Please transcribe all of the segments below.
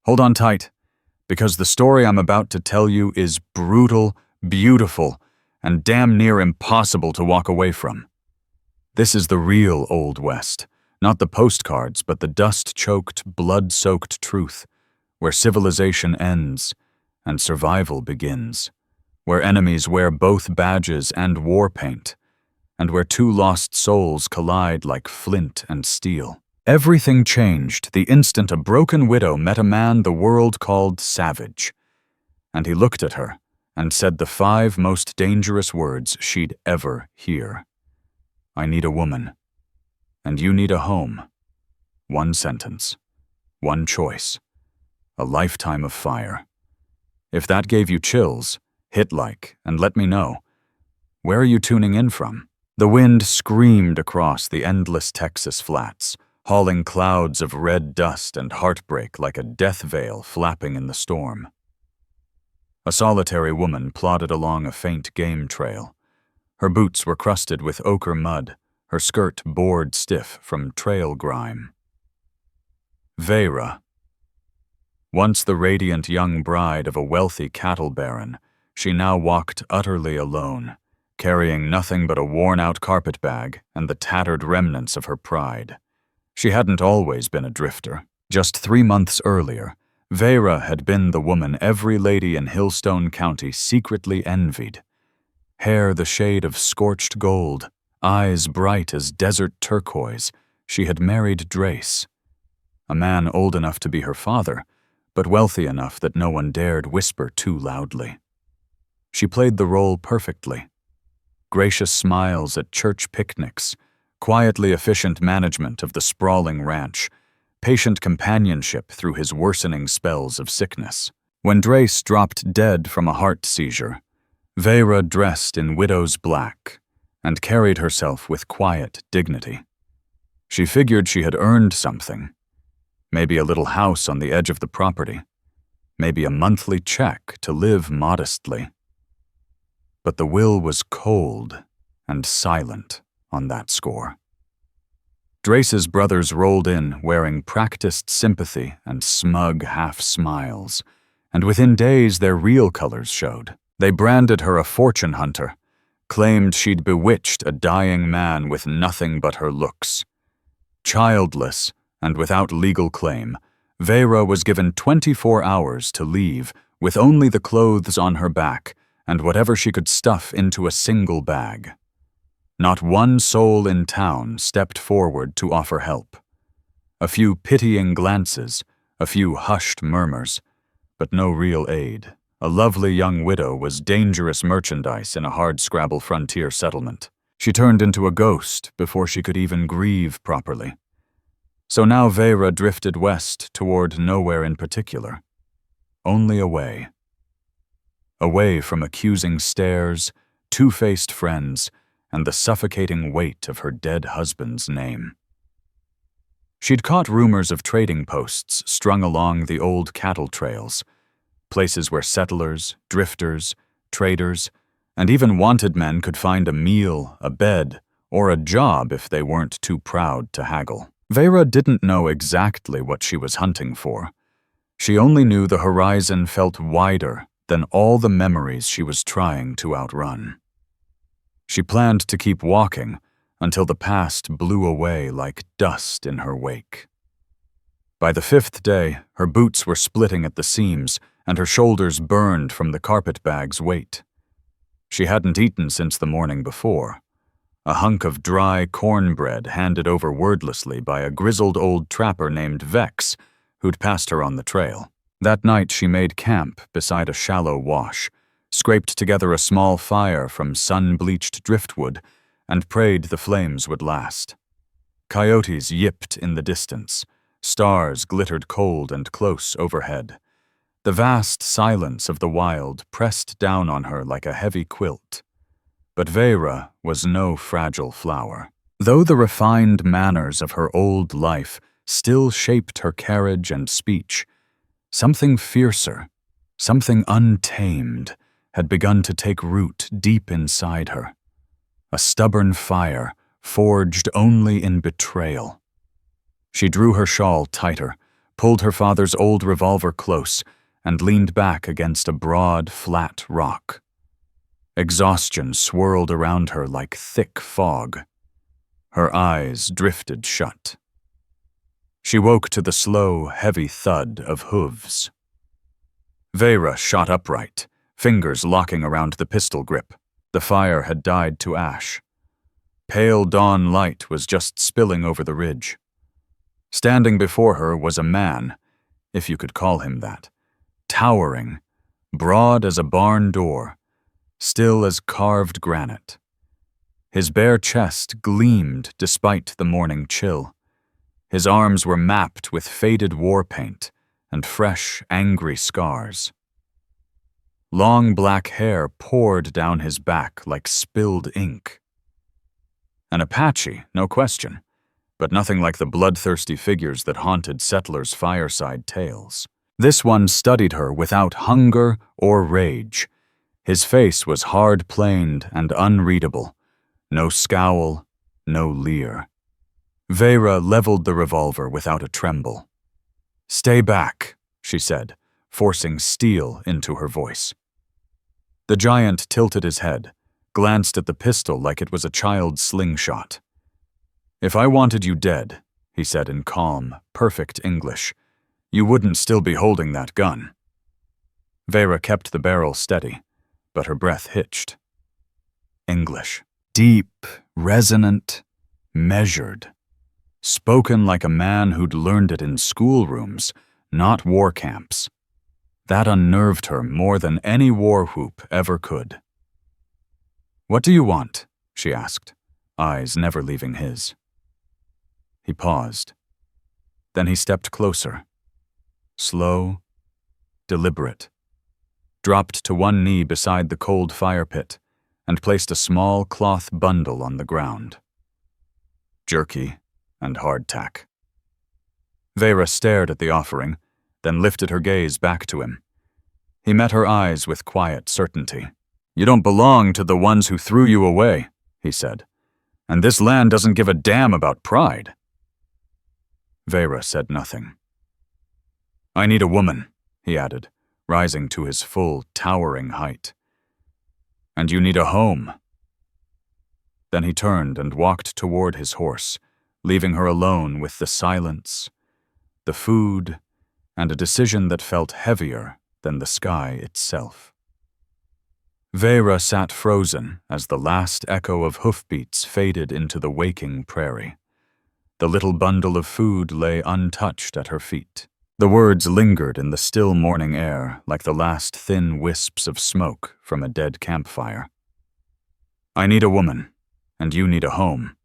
Hold on tight, because the story I'm about to tell you is brutal, beautiful, and damn near impossible to walk away from. This is the real Old West, not the postcards, but the dust-choked, blood-soaked truth, where civilization ends and survival begins, where enemies wear both badges and war paint, and where two lost souls collide like flint and steel. Everything changed the instant a broken widow met a man the world called savage, and he looked at her and said the 5 most dangerous words she'd ever hear. I need a woman, and you need a home. 1 sentence, 1 choice, a lifetime of fire. If that gave you chills, hit like and let me know. Where are you tuning in from? The wind screamed across the endless Texas flats, hauling clouds of red dust and heartbreak like a death veil flapping in the storm. A solitary woman plodded along a faint game trail. Her boots were crusted with ochre mud, her skirt bored stiff from trail grime. Veyra. Once the radiant young bride of a wealthy cattle baron, she now walked utterly alone, carrying nothing but a worn-out carpet bag and the tattered remnants of her pride. She hadn't always been a drifter. Just 3 months earlier, Veyra had been the woman every lady in Hillstone County secretly envied. Hair the shade of scorched gold, eyes bright as desert turquoise, she had married Drace, a man old enough to be her father, but wealthy enough that no one dared whisper too loudly. She played the role perfectly. Gracious smiles at church picnics, quietly efficient management of the sprawling ranch, patient companionship through his worsening spells of sickness. When Drace dropped dead from a heart seizure, Veyra dressed in widow's black and carried herself with quiet dignity. She figured she had earned something, maybe a little house on the edge of the property, maybe a monthly check to live modestly. But the will was cold and silent on that score. Drace's brothers rolled in wearing practiced sympathy and smug half-smiles, and within days their real colors showed. They branded her a fortune hunter, claimed she'd bewitched a dying man with nothing but her looks. Childless and without legal claim, Veyra was given 24 hours to leave with only the clothes on her back and whatever she could stuff into a single bag. Not one soul in town stepped forward to offer help. A few pitying glances, a few hushed murmurs, but no real aid. A lovely young widow was dangerous merchandise in a hardscrabble frontier settlement. She turned into a ghost before she could even grieve properly. So now Veyra drifted west toward nowhere in particular. Only away. Away from accusing stares, two-faced friends, and the suffocating weight of her dead husband's name. She'd caught rumors of trading posts strung along the old cattle trails, places where settlers, drifters, traders, and even wanted men could find a meal, a bed, or a job if they weren't too proud to haggle. Veyra didn't know exactly what she was hunting for. She only knew the horizon felt wider than all the memories she was trying to outrun. She planned to keep walking until the past blew away like dust in her wake. By the 5th day, her boots were splitting at the seams and her shoulders burned from the carpetbag's weight. She hadn't eaten since the morning before, a hunk of dry cornbread handed over wordlessly by a grizzled old trapper named Vex, who'd passed her on the trail. That night she made camp beside a shallow wash, scraped together a small fire from sun-bleached driftwood, and prayed the flames would last. Coyotes yipped in the distance. Stars glittered cold and close overhead. The vast silence of the wild pressed down on her like a heavy quilt. But Veyra was no fragile flower. Though the refined manners of her old life still shaped her carriage and speech, something fiercer, something untamed, had begun to take root deep inside her. A stubborn fire forged only in betrayal. She drew her shawl tighter, pulled her father's old revolver close, and leaned back against a broad, flat rock. Exhaustion swirled around her like thick fog. Her eyes drifted shut. She woke to the slow, heavy thud of hooves. Veyra shot upright, fingers locking around the pistol grip. The fire had died to ash. Pale dawn light was just spilling over the ridge. Standing before her was a man, if you could call him that, towering, broad as a barn door, still as carved granite. His bare chest gleamed despite the morning chill. His arms were mapped with faded war paint and fresh, angry scars. Long black hair poured down his back like spilled ink. An Apache, no question, but nothing like the bloodthirsty figures that haunted settlers' fireside tales. This one studied her without hunger or rage. His face was hard-planed and unreadable. No scowl, no leer. Veyra leveled the revolver without a tremble. "Stay back," she said, forcing steel into her voice. The giant tilted his head, glanced at the pistol like it was a child's slingshot. "If I wanted you dead," he said in calm, perfect English, "you wouldn't still be holding that gun." Veyra kept the barrel steady, but her breath hitched. English. Deep, resonant, measured. Spoken like a man who'd learned it in schoolrooms, not war camps. That unnerved her more than any war whoop ever could. "What do you want?" she asked, eyes never leaving his. He paused. Then he stepped closer. Slow, deliberate. Dropped to one knee beside the cold fire pit and placed a small cloth bundle on the ground. Jerky and hardtack. Veyra stared at the offering, then lifted her gaze back to him. He met her eyes with quiet certainty. "You don't belong to the ones who threw you away," he said, "and this land doesn't give a damn about pride." Veyra said nothing. "I need a woman," he added, rising to his full, towering height. "And you need a home." Then he turned and walked toward his horse, leaving her alone with the silence, the food, and a decision that felt heavier than the sky itself. Veyra sat frozen as the last echo of hoofbeats faded into the waking prairie. The little bundle of food lay untouched at her feet. The words lingered in the still morning air like the last thin wisps of smoke from a dead campfire. "I need a woman, and you need a home."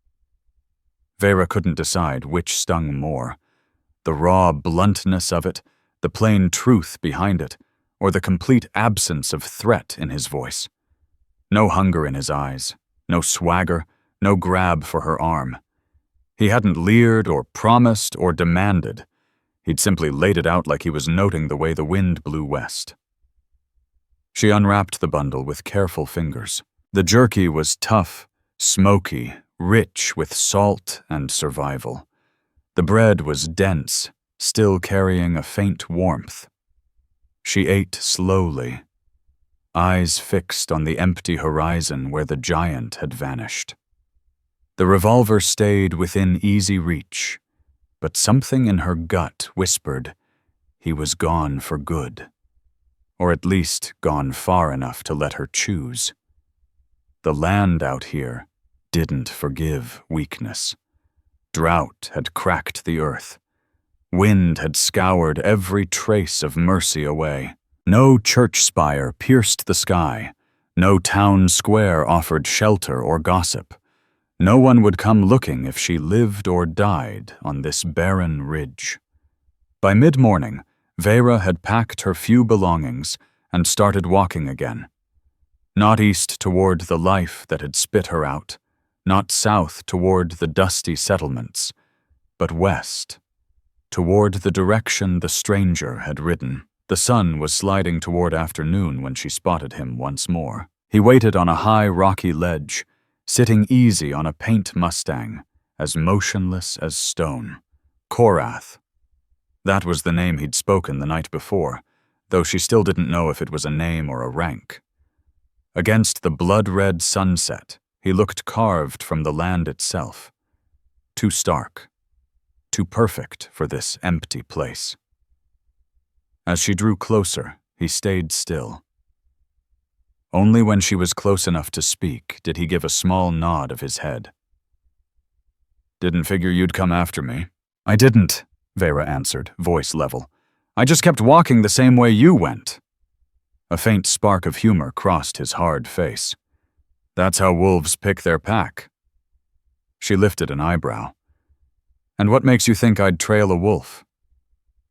Veyra couldn't decide which stung more, the raw bluntness of it, the plain truth behind it, or the complete absence of threat in his voice. No hunger in his eyes, no swagger, no grab for her arm. He hadn't leered or promised or demanded. He'd simply laid it out like he was noting the way the wind blew west. She unwrapped the bundle with careful fingers. The jerky was tough, smoky, rich with salt and survival. The bread was dense, still carrying a faint warmth. She ate slowly, eyes fixed on the empty horizon where the giant had vanished. The revolver stayed within easy reach, but something in her gut whispered he was gone for good, or at least gone far enough to let her choose. The land out here didn't forgive weakness. Drought had cracked the earth. Wind had scoured every trace of mercy away. No church spire pierced the sky. No town square offered shelter or gossip. No one would come looking if she lived or died on this barren ridge. By mid-morning, Veyra had packed her few belongings and started walking again. Not east toward the life that had spit her out, not south toward the dusty settlements, but west, toward the direction the stranger had ridden. The sun was sliding toward afternoon when she spotted him once more. He waited on a high rocky ledge, sitting easy on a paint Mustang, as motionless as stone. Korath. That was the name he'd spoken the night before, though she still didn't know if it was a name or a rank. Against the blood-red sunset, he looked carved from the land itself. Too stark, too perfect for this empty place. As she drew closer, he stayed still. Only when she was close enough to speak did he give a small nod of his head. "Didn't figure you'd come after me." "I didn't," Veyra answered, voice level. "I just kept walking the same way you went." A faint spark of humor crossed his hard face. "That's how wolves pick their pack." She lifted an eyebrow. "And what makes you think I'd trail a wolf?"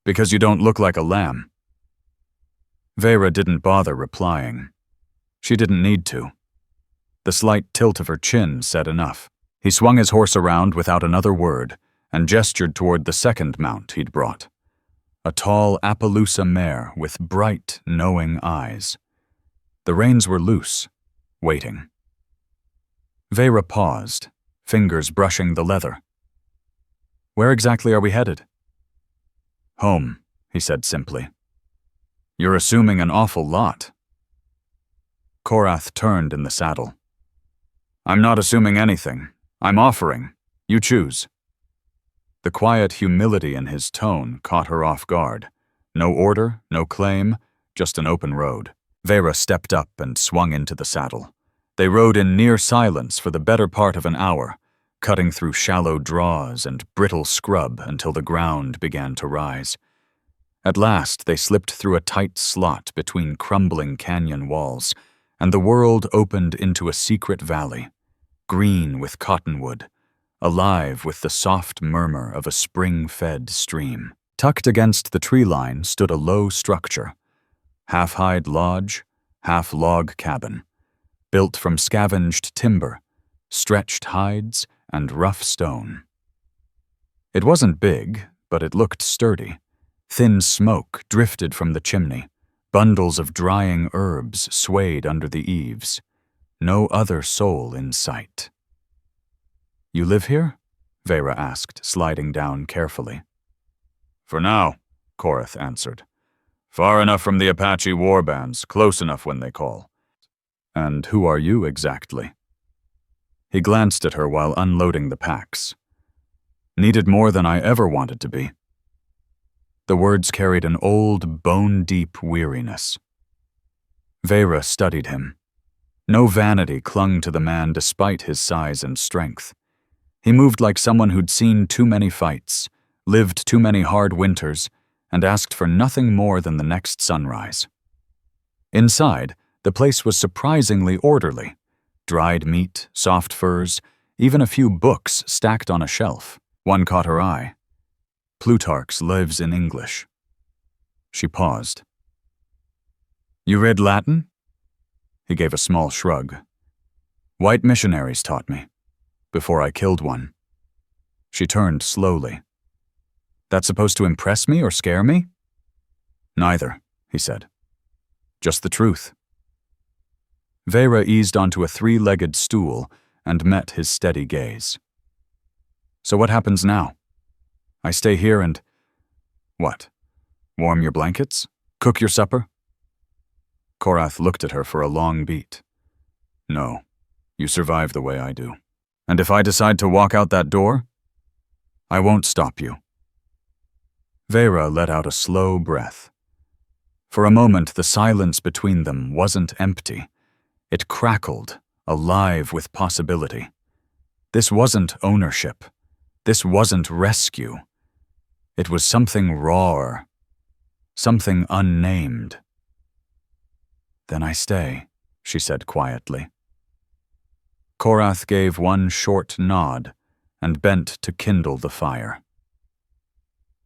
"Because you don't look like a lamb." Veyra didn't bother replying. She didn't need to. The slight tilt of her chin said enough. He swung his horse around without another word and gestured toward the second mount he'd brought. A tall Appaloosa mare with bright, knowing eyes. The reins were loose, waiting. Veyra paused, fingers brushing the leather. "Where exactly are we headed?" "Home," he said simply. "You're assuming an awful lot." Korath turned in the saddle. "I'm not assuming anything. I'm offering. You choose." The quiet humility in his tone caught her off guard. No order, no claim, just an open road. Veyra stepped up and swung into the saddle. They rode in near silence for the better part of an hour, cutting through shallow draws and brittle scrub until the ground began to rise. At last, they slipped through a tight slot between crumbling canyon walls, and the world opened into a secret valley, green with cottonwood, alive with the soft murmur of a spring-fed stream. Tucked against the tree line stood a low structure, half-hide lodge, half-log cabin, built from scavenged timber, stretched hides, and rough stone. It wasn't big, but it looked sturdy. Thin smoke drifted from the chimney. Bundles of drying herbs swayed under the eaves. No other soul in sight. "You live here?" Veyra asked, sliding down carefully. "For now," Korath answered. "Far enough from the Apache warbands, close enough when they call." "And who are you exactly?" He glanced at her while unloading the packs. "Needed more than I ever wanted to be." The words carried an old, bone-deep weariness. Veyra studied him. No vanity clung to the man despite his size and strength. He moved like someone who'd seen too many fights, lived too many hard winters, and asked for nothing more than the next sunrise. Inside, the place was surprisingly orderly. Dried meat, soft furs, even a few books stacked on a shelf. One caught her eye. Plutarch's Lives in English. She paused. "You read Latin?" He gave a small shrug. "White missionaries taught me, before I killed one." She turned slowly. "That's supposed to impress me or scare me?" "Neither," he said. "Just the truth." Veyra eased onto a three-legged stool and met his steady gaze. "So what happens now? I stay here and... what? Warm your blankets? Cook your supper?" Korath looked at her for a long beat. "No, you survive the way I do. And if I decide to walk out that door, I won't stop you." Veyra let out a slow breath. For a moment, the silence between them wasn't empty. It crackled, alive with possibility. This wasn't ownership. This wasn't rescue. It was something rawer, something unnamed. "Then I stay," she said quietly. Korath gave one short nod and bent to kindle the fire.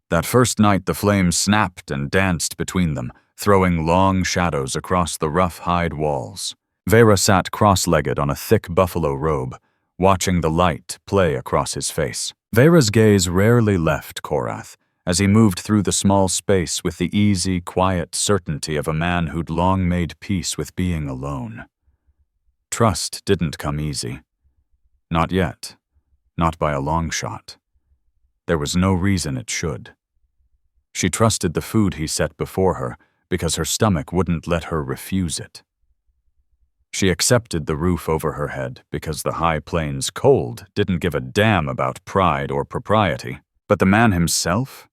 That first night the flames snapped and danced between them, throwing long shadows across the rough hide walls. Veyra sat cross-legged on a thick buffalo robe, watching the light play across his face. Veyra's gaze rarely left Korath as he moved through the small space with the easy, quiet certainty of a man who'd long made peace with being alone. Trust didn't come easy. Not yet. Not by a long shot. There was no reason it should. She trusted the food he set before her because her stomach wouldn't let her refuse it. She accepted the roof over her head because the high plains cold didn't give a damn about pride or propriety. But the man himself?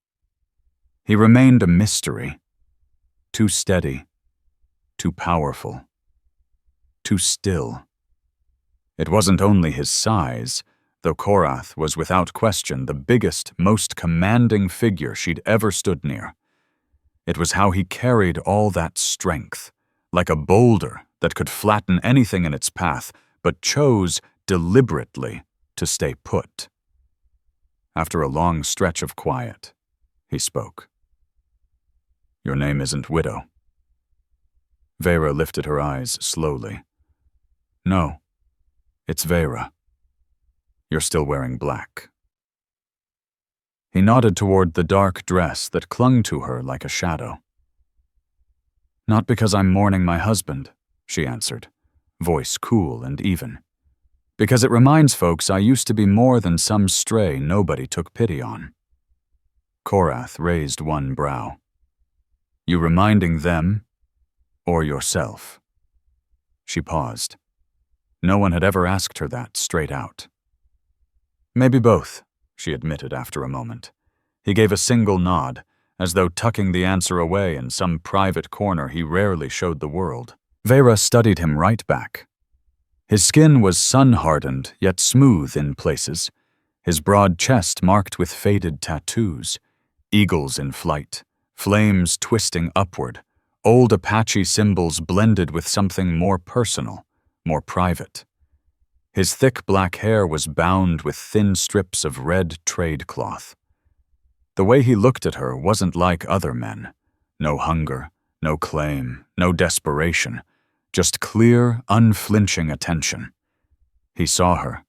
He remained a mystery. Too steady, too powerful, too still. It wasn't only his size, though Korath was without question the biggest, most commanding figure she'd ever stood near. It was how he carried all that strength, like a boulder that could flatten anything in its path, but chose deliberately to stay put. After a long stretch of quiet, he spoke. "Your name isn't Widow." Veyra lifted her eyes slowly. "No, it's Veyra. You're still wearing black." He nodded toward the dark dress that clung to her like a shadow. "Not because I'm mourning my husband," she answered, voice cool and even. "Because it reminds folks I used to be more than some stray nobody took pity on." Korath raised one brow. "You reminding them, or yourself?" She paused. No one had ever asked her that straight out. "Maybe both," she admitted after a moment. He gave a single nod, as though tucking the answer away in some private corner he rarely showed the world. Veyra studied him right back. His skin was sun-hardened, yet smooth in places, his broad chest marked with faded tattoos, eagles in flight, flames twisting upward, old Apache symbols blended with something more personal, more private. His thick black hair was bound with thin strips of red trade cloth. The way he looked at her wasn't like other men. No hunger, no claim, no desperation. Just clear, unflinching attention. He saw her,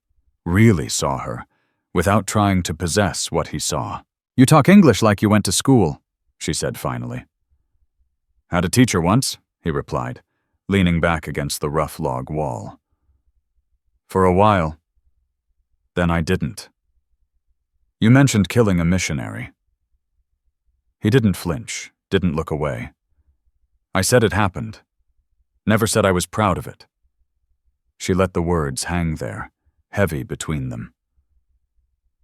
really saw her, without trying to possess what he saw. "You talk English like you went to school," she said finally. "Had a teacher once," he replied, leaning back against the rough log wall. "For a while. Then I didn't. You mentioned killing a missionary." He didn't flinch, didn't look away. "I said it happened. Never said I was proud of it." She let the words hang there, heavy between them.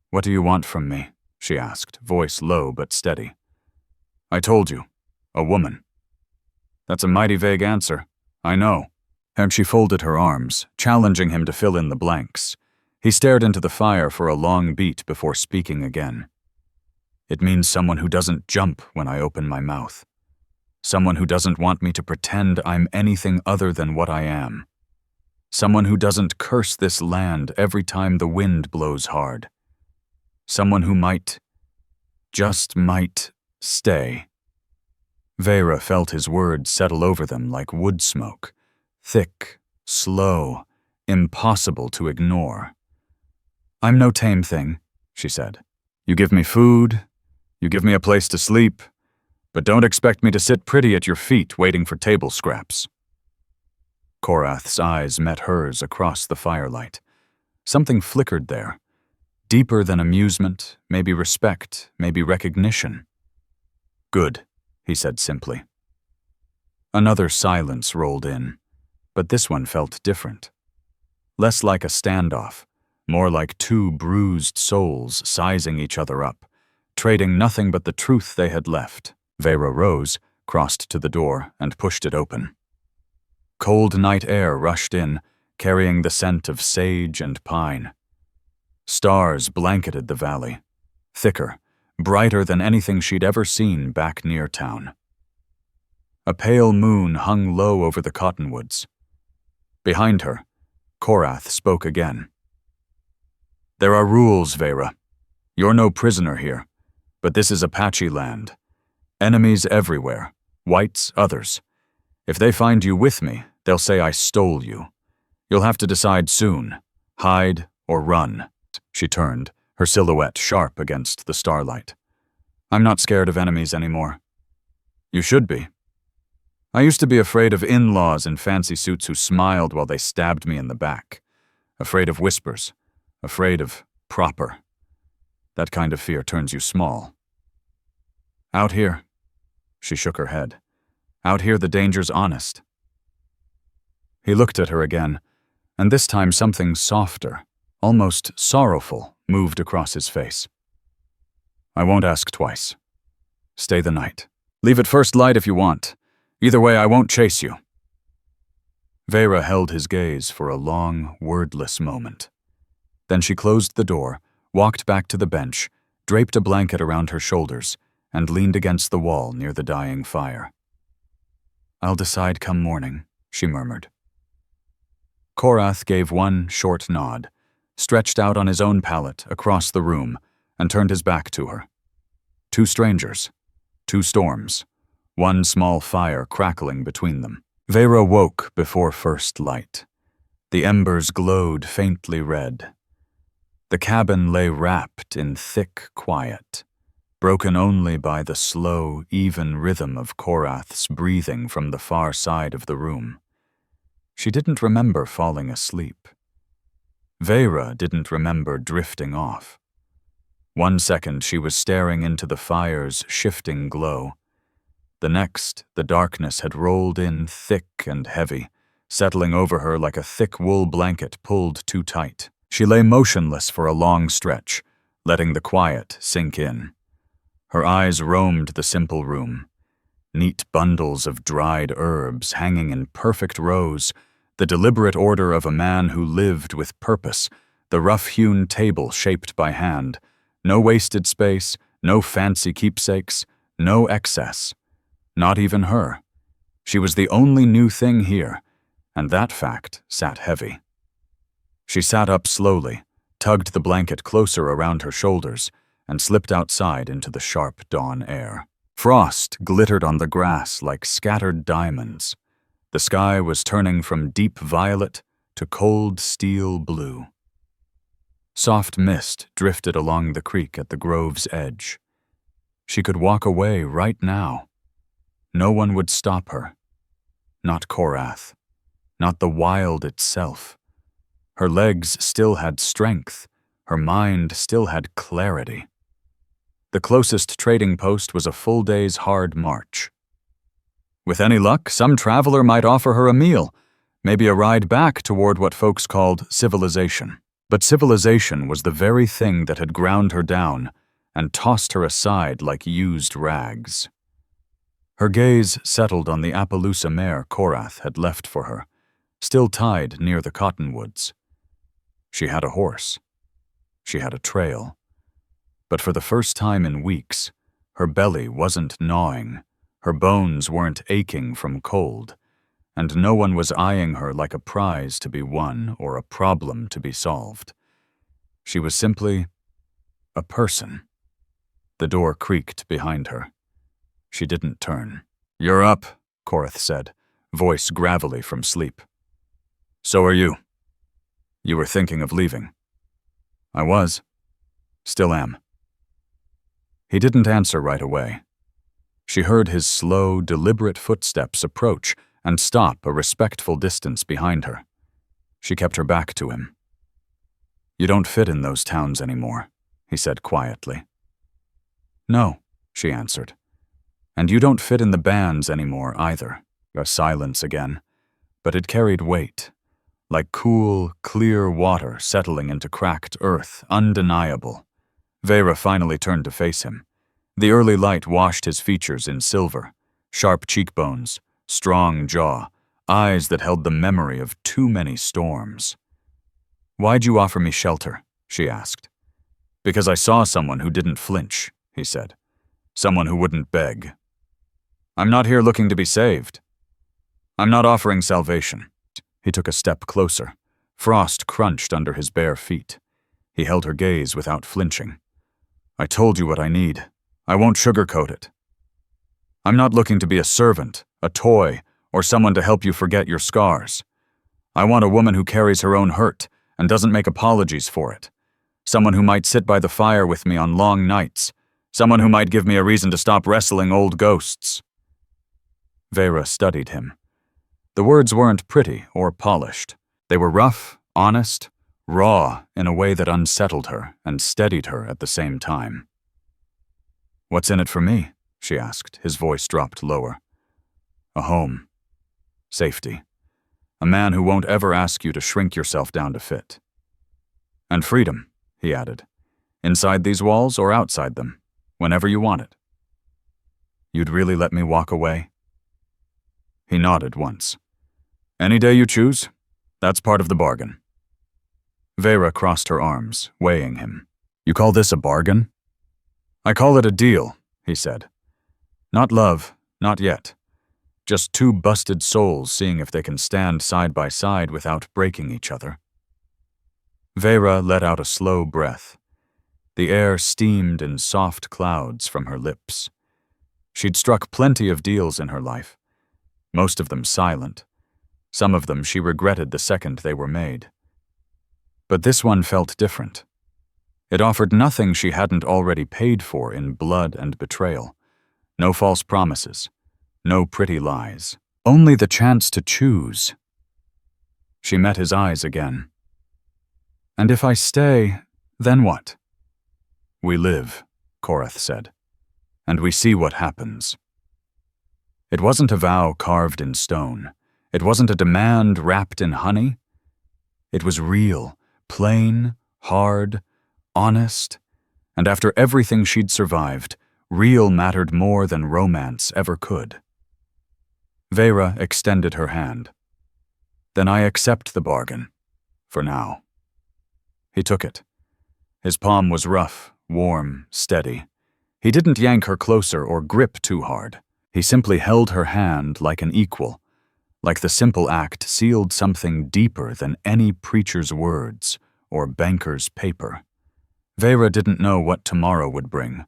"What do you want from me?" she asked, voice low but steady. "I told you. A woman." "That's a mighty vague answer. I know." And she folded her arms, challenging him to fill in the blanks. He stared into the fire for a long beat before speaking again. "It means someone who doesn't jump when I open my mouth. Someone who doesn't want me to pretend I'm anything other than what I am. Someone who doesn't curse this land every time the wind blows hard. Someone who might, just might, stay." Veyra felt his words settle over them like wood smoke, thick, slow, impossible to ignore. "I'm no tame thing," she said. "You give me food, you give me a place to sleep, but don't expect me to sit pretty at your feet waiting for table scraps." Korath's eyes met hers across the firelight. Something flickered there, deeper than amusement, maybe respect, maybe recognition. "Good," he said simply. Another silence rolled in, but this one felt different. Less like a standoff, more like two bruised souls sizing each other up, trading nothing but the truth they had left. Veyra rose, crossed to the door, and pushed it open. Cold night air rushed in, carrying the scent of sage and pine. Stars blanketed the valley, thicker, brighter than anything she'd ever seen back near town. A pale moon hung low over the cottonwoods. Behind her, Korath spoke again. "There are rules, Veyra. You're no prisoner here, but this is Apache land. Enemies everywhere, whites others. If they find you with me, they'll say I stole you. You'll have to decide soon, hide or run." She turned, her silhouette sharp against the starlight. "I'm not scared of enemies anymore." "You should be. I used to be afraid of in-laws in fancy suits who smiled while they stabbed me in the back. Afraid of whispers. Afraid of proper. That kind of fear turns you small." Out here. She shook her head. Out here the danger's honest. He looked at her again, and this time something softer, almost sorrowful, moved across his face. I won't ask twice. Stay the night. Leave at first light if you want. Either way, I won't chase you. Veyra held his gaze for a long, wordless moment. Then she closed the door, walked back to the bench, draped a blanket around her shoulders, and leaned against the wall near the dying fire. I'll decide come morning, she murmured. Korath gave one short nod, stretched out on his own pallet across the room, and turned his back to her. Two strangers, two storms, one small fire crackling between them. Veyra woke before first light. The embers glowed faintly red. The cabin lay wrapped in thick quiet, broken only by the slow, even rhythm of Korath's breathing from the far side of the room. She didn't remember falling asleep. Veyra didn't remember drifting off. 1 second she was staring into the fire's shifting glow. The next, the darkness had rolled in thick and heavy, settling over her like a thick wool blanket pulled too tight. She lay motionless for a long stretch, letting the quiet sink in. Her eyes roamed the simple room. Neat bundles of dried herbs hanging in perfect rows, the deliberate order of a man who lived with purpose, the rough-hewn table shaped by hand, no wasted space, no fancy keepsakes, no excess. Not even her. She was the only new thing here, and that fact sat heavy. She sat up slowly, tugged the blanket closer around her shoulders, and slipped outside into the sharp dawn air. Frost glittered on the grass like scattered diamonds. The sky was turning from deep violet to cold steel blue. Soft mist drifted along the creek at the grove's edge. She could walk away right now. No one would stop her. Not Korath. Not the wild itself. Her legs still had strength. Her mind still had clarity. The closest trading post was a full day's hard march. With any luck, some traveler might offer her a meal, maybe a ride back toward what folks called civilization. But civilization was the very thing that had ground her down and tossed her aside like used rags. Her gaze settled on the Appaloosa mare Korath had left for her, still tied near the cottonwoods. She had a horse. She had a trail. But for the first time in weeks, her belly wasn't gnawing, her bones weren't aching from cold, and no one was eyeing her like a prize to be won or a problem to be solved. She was simply a person. The door creaked behind her. She didn't turn. You're up, Korath said, voice gravelly from sleep. So are you. You were thinking of leaving. I was. Still am. He didn't answer right away. She heard his slow, deliberate footsteps approach and stop a respectful distance behind her. She kept her back to him. You don't fit in those towns anymore, he said quietly. No, she answered. And you don't fit in the bands anymore either. A silence again, but it carried weight, like cool, clear water settling into cracked earth, undeniable. Veyra finally turned to face him. The early light washed his features in silver, sharp cheekbones, strong jaw, eyes that held the memory of too many storms. Why'd you offer me shelter? She asked. Because I saw someone who didn't flinch, he said. Someone who wouldn't beg. I'm not here looking to be saved. I'm not offering salvation. He took a step closer. Frost crunched under his bare feet. He held her gaze without flinching. I told you what I need. I won't sugarcoat it. I'm not looking to be a servant, a toy, or someone to help you forget your scars. I want a woman who carries her own hurt and doesn't make apologies for it. Someone who might sit by the fire with me on long nights. Someone who might give me a reason to stop wrestling old ghosts. Veyra studied him. The words weren't pretty or polished. They were rough, honest, raw in a way that unsettled her and steadied her at the same time. What's in it for me? she asked. His voice dropped lower. A home. Safety. A man who won't ever ask you to shrink yourself down to fit. And freedom, he added. Inside these walls or outside them, whenever you want it. You'd really let me walk away? He nodded once. Any day you choose. That's part of the bargain. Veyra crossed her arms, weighing him. You call this a bargain? I call it a deal, he said. Not love, not yet. Just two busted souls seeing if they can stand side by side without breaking each other. Veyra let out a slow breath. The air steamed in soft clouds from her lips. She'd struck plenty of deals in her life, most of them silent. Some of them she regretted the second they were made. But this one felt different. It offered nothing she hadn't already paid for in blood and betrayal. No false promises, no pretty lies, only the chance to choose. She met his eyes again. And if I stay, then what? We live, Korath said, and we see what happens. It wasn't a vow carved in stone. It wasn't a demand wrapped in honey. It was real, plain, hard, honest, and after everything she'd survived, real mattered more than romance ever could. Veyra extended her hand. Then I accept the bargain, for now. He took it. His palm was rough, warm, steady. He didn't yank her closer or grip too hard. He simply held her hand like an equal, like the simple act sealed something deeper than any preacher's words or banker's paper. Veyra didn't know what tomorrow would bring,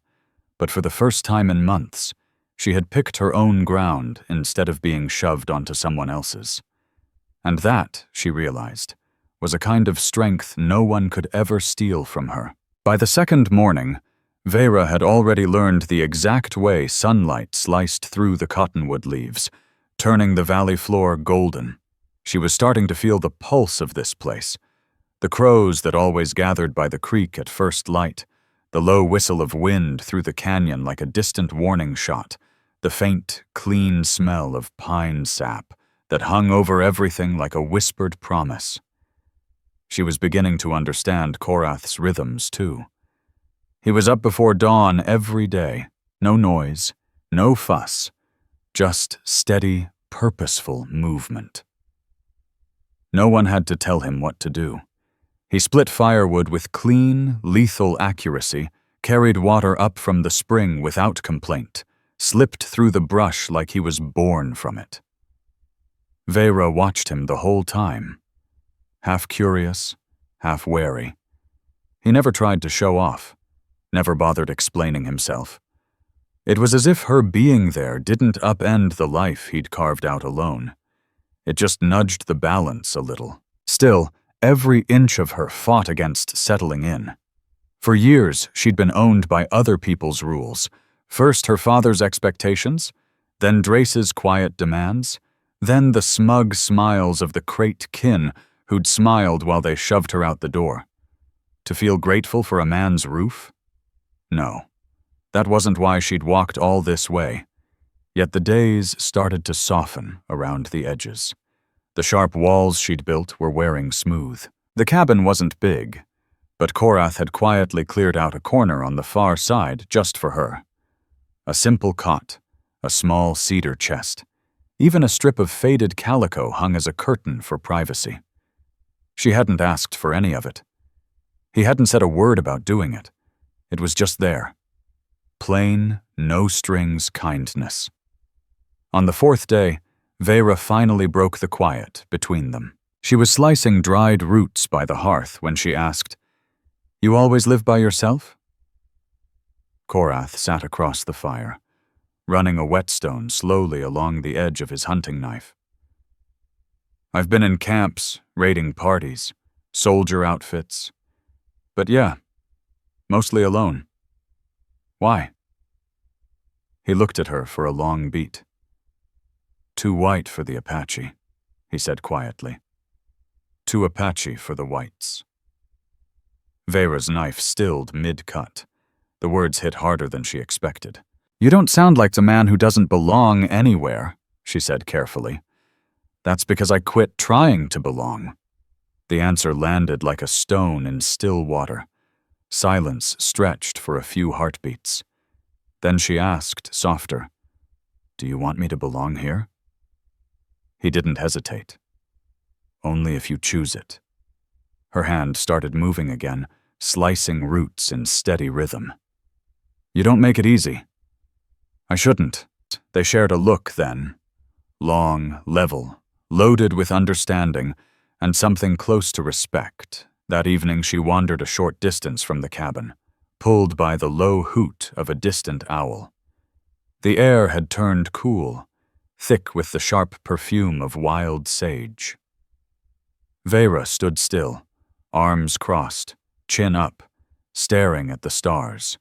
but for the first time in months, she had picked her own ground instead of being shoved onto someone else's. And that, she realized, was a kind of strength no one could ever steal from her. By the second morning, Veyra had already learned the exact way sunlight sliced through the cottonwood leaves, turning the valley floor golden. She was starting to feel the pulse of this place. The crows that always gathered by the creek at first light, the low whistle of wind through the canyon like a distant warning shot, the faint, clean smell of pine sap that hung over everything like a whispered promise. She was beginning to understand Korath's rhythms, too. He was up before dawn every day. No noise, no fuss, just steady, purposeful movement. No one had to tell him what to do. He split firewood with clean, lethal accuracy, carried water up from the spring without complaint, slipped through the brush like he was born from it. Veyra watched him the whole time, half curious, half wary. He never tried to show off, never bothered explaining himself. It was as if her being there didn't upend the life he'd carved out alone. It just nudged the balance a little. Still, every inch of her fought against settling in. For years, she'd been owned by other people's rules. First her father's expectations, then Drace's quiet demands, then the smug smiles of the crate kin who'd smiled while they shoved her out the door. To feel grateful for a man's roof? No, that wasn't why she'd walked all this way. Yet the days started to soften around the edges. The sharp walls she'd built were wearing smooth. The cabin wasn't big, but Korath had quietly cleared out a corner on the far side just for her. A simple cot, a small cedar chest, even a strip of faded calico hung as a curtain for privacy. She hadn't asked for any of it. He hadn't said a word about doing it. It was just there. Plain, no-strings kindness. On the fourth day, Veyra finally broke the quiet between them. She was slicing dried roots by the hearth when she asked, "You always live by yourself?" Korath sat across the fire, running a whetstone slowly along the edge of his hunting knife. "I've been in camps, raiding parties, soldier outfits. But yeah, mostly alone. Why?" He looked at her for a long beat. "Too white for the Apache," he said quietly. "Too Apache for the whites." Veyra's knife stilled mid-cut. The words hit harder than she expected. You don't sound like the man who doesn't belong anywhere, she said carefully. That's because I quit trying to belong. The answer landed like a stone in still water. Silence stretched for a few heartbeats. Then she asked, softer, "Do you want me to belong here?" He didn't hesitate. "Only if you choose it." Her hand started moving again, slicing roots in steady rhythm. "You don't make it easy." "I shouldn't." They shared a look then. Long, level, loaded with understanding, and something close to respect. That evening she wandered a short distance from the cabin, pulled by the low hoot of a distant owl. The air had turned cool, thick with the sharp perfume of wild sage. Veyra stood still, arms crossed, chin up, staring at the stars,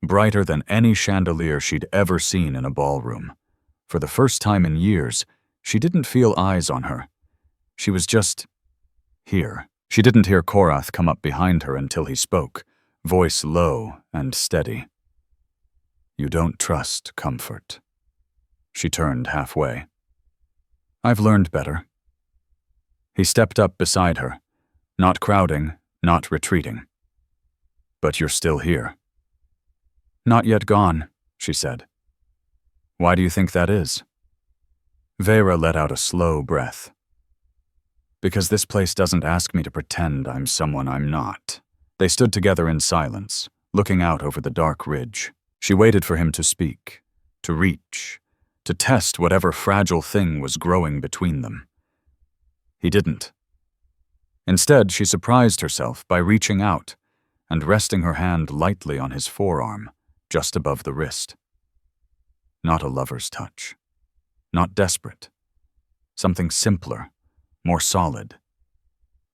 brighter than any chandelier she'd ever seen in a ballroom. For the first time in years, she didn't feel eyes on her. She was just here. She didn't hear Korath come up behind her until he spoke, voice low and steady. "You don't trust comfort." She turned halfway. "I've learned better." He stepped up beside her, not crowding, not retreating. "But you're still here." "Not yet gone," she said. "Why do you think that is?" Veyra let out a slow breath. "Because this place doesn't ask me to pretend I'm someone I'm not." They stood together in silence, looking out over the dark ridge. She waited for him to speak, to reach, to test whatever fragile thing was growing between them. He didn't. Instead, she surprised herself by reaching out and resting her hand lightly on his forearm, just above the wrist. Not a lover's touch. Not desperate. Something simpler, more solid.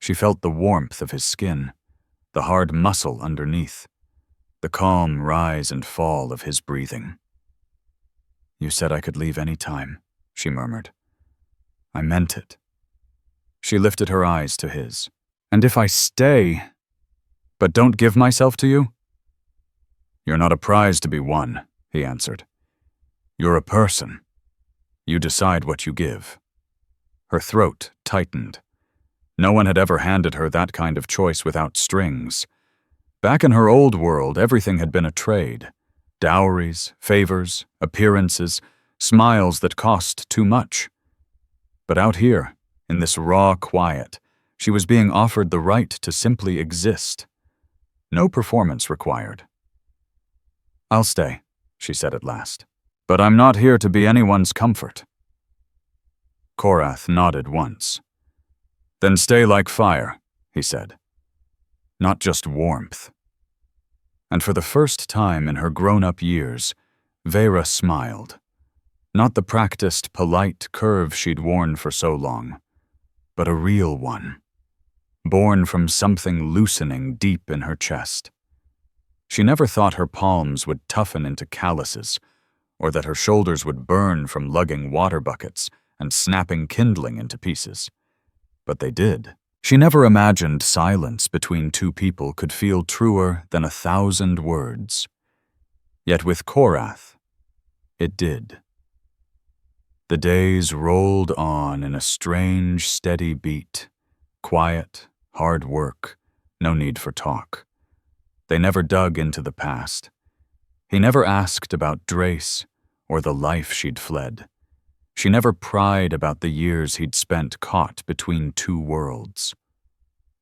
She felt the warmth of his skin, the hard muscle underneath, the calm rise and fall of his breathing. "You said I could leave any time," she murmured. "I meant it." She lifted her eyes to his. "And if I stay, but don't give myself to you?" "You're not a prize to be won," he answered. "You're a person. You decide what you give." Her throat tightened. No one had ever handed her that kind of choice without strings. Back in her old world, everything had been a trade. Dowries, favors, appearances, smiles that cost too much. But out here, in this raw quiet, she was being offered the right to simply exist. No performance required. "I'll stay," she said at last. "But I'm not here to be anyone's comfort." Korath nodded once. "Then stay like fire," he said. "Not just warmth." And for the first time in her grown-up years, Veyra smiled. Not the practiced, polite curve she'd worn for so long, but a real one, born from something loosening deep in her chest. She never thought her palms would toughen into calluses, or that her shoulders would burn from lugging water buckets and snapping kindling into pieces. But they did. She never imagined silence between two people could feel truer than 1,000 words. Yet with Korath, it did. The days rolled on in a strange, steady beat. Quiet, hard work, no need for talk. They never dug into the past. He never asked about Drace or the life she'd fled. She never pried about the years he'd spent caught between two worlds.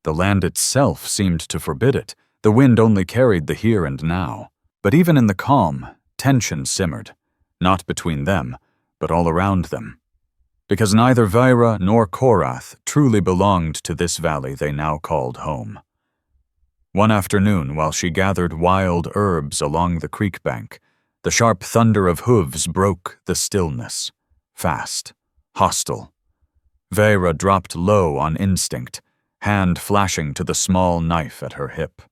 The land itself seemed to forbid it. The wind only carried the here and now. But even in the calm, tension simmered, not between them, but all around them. Because neither Veyra nor Korath truly belonged to this valley they now called home. One afternoon, while she gathered wild herbs along the creek bank, the sharp thunder of hooves broke the stillness. Fast, hostile. Veyra dropped low on instinct, hand flashing to the small knife at her hip.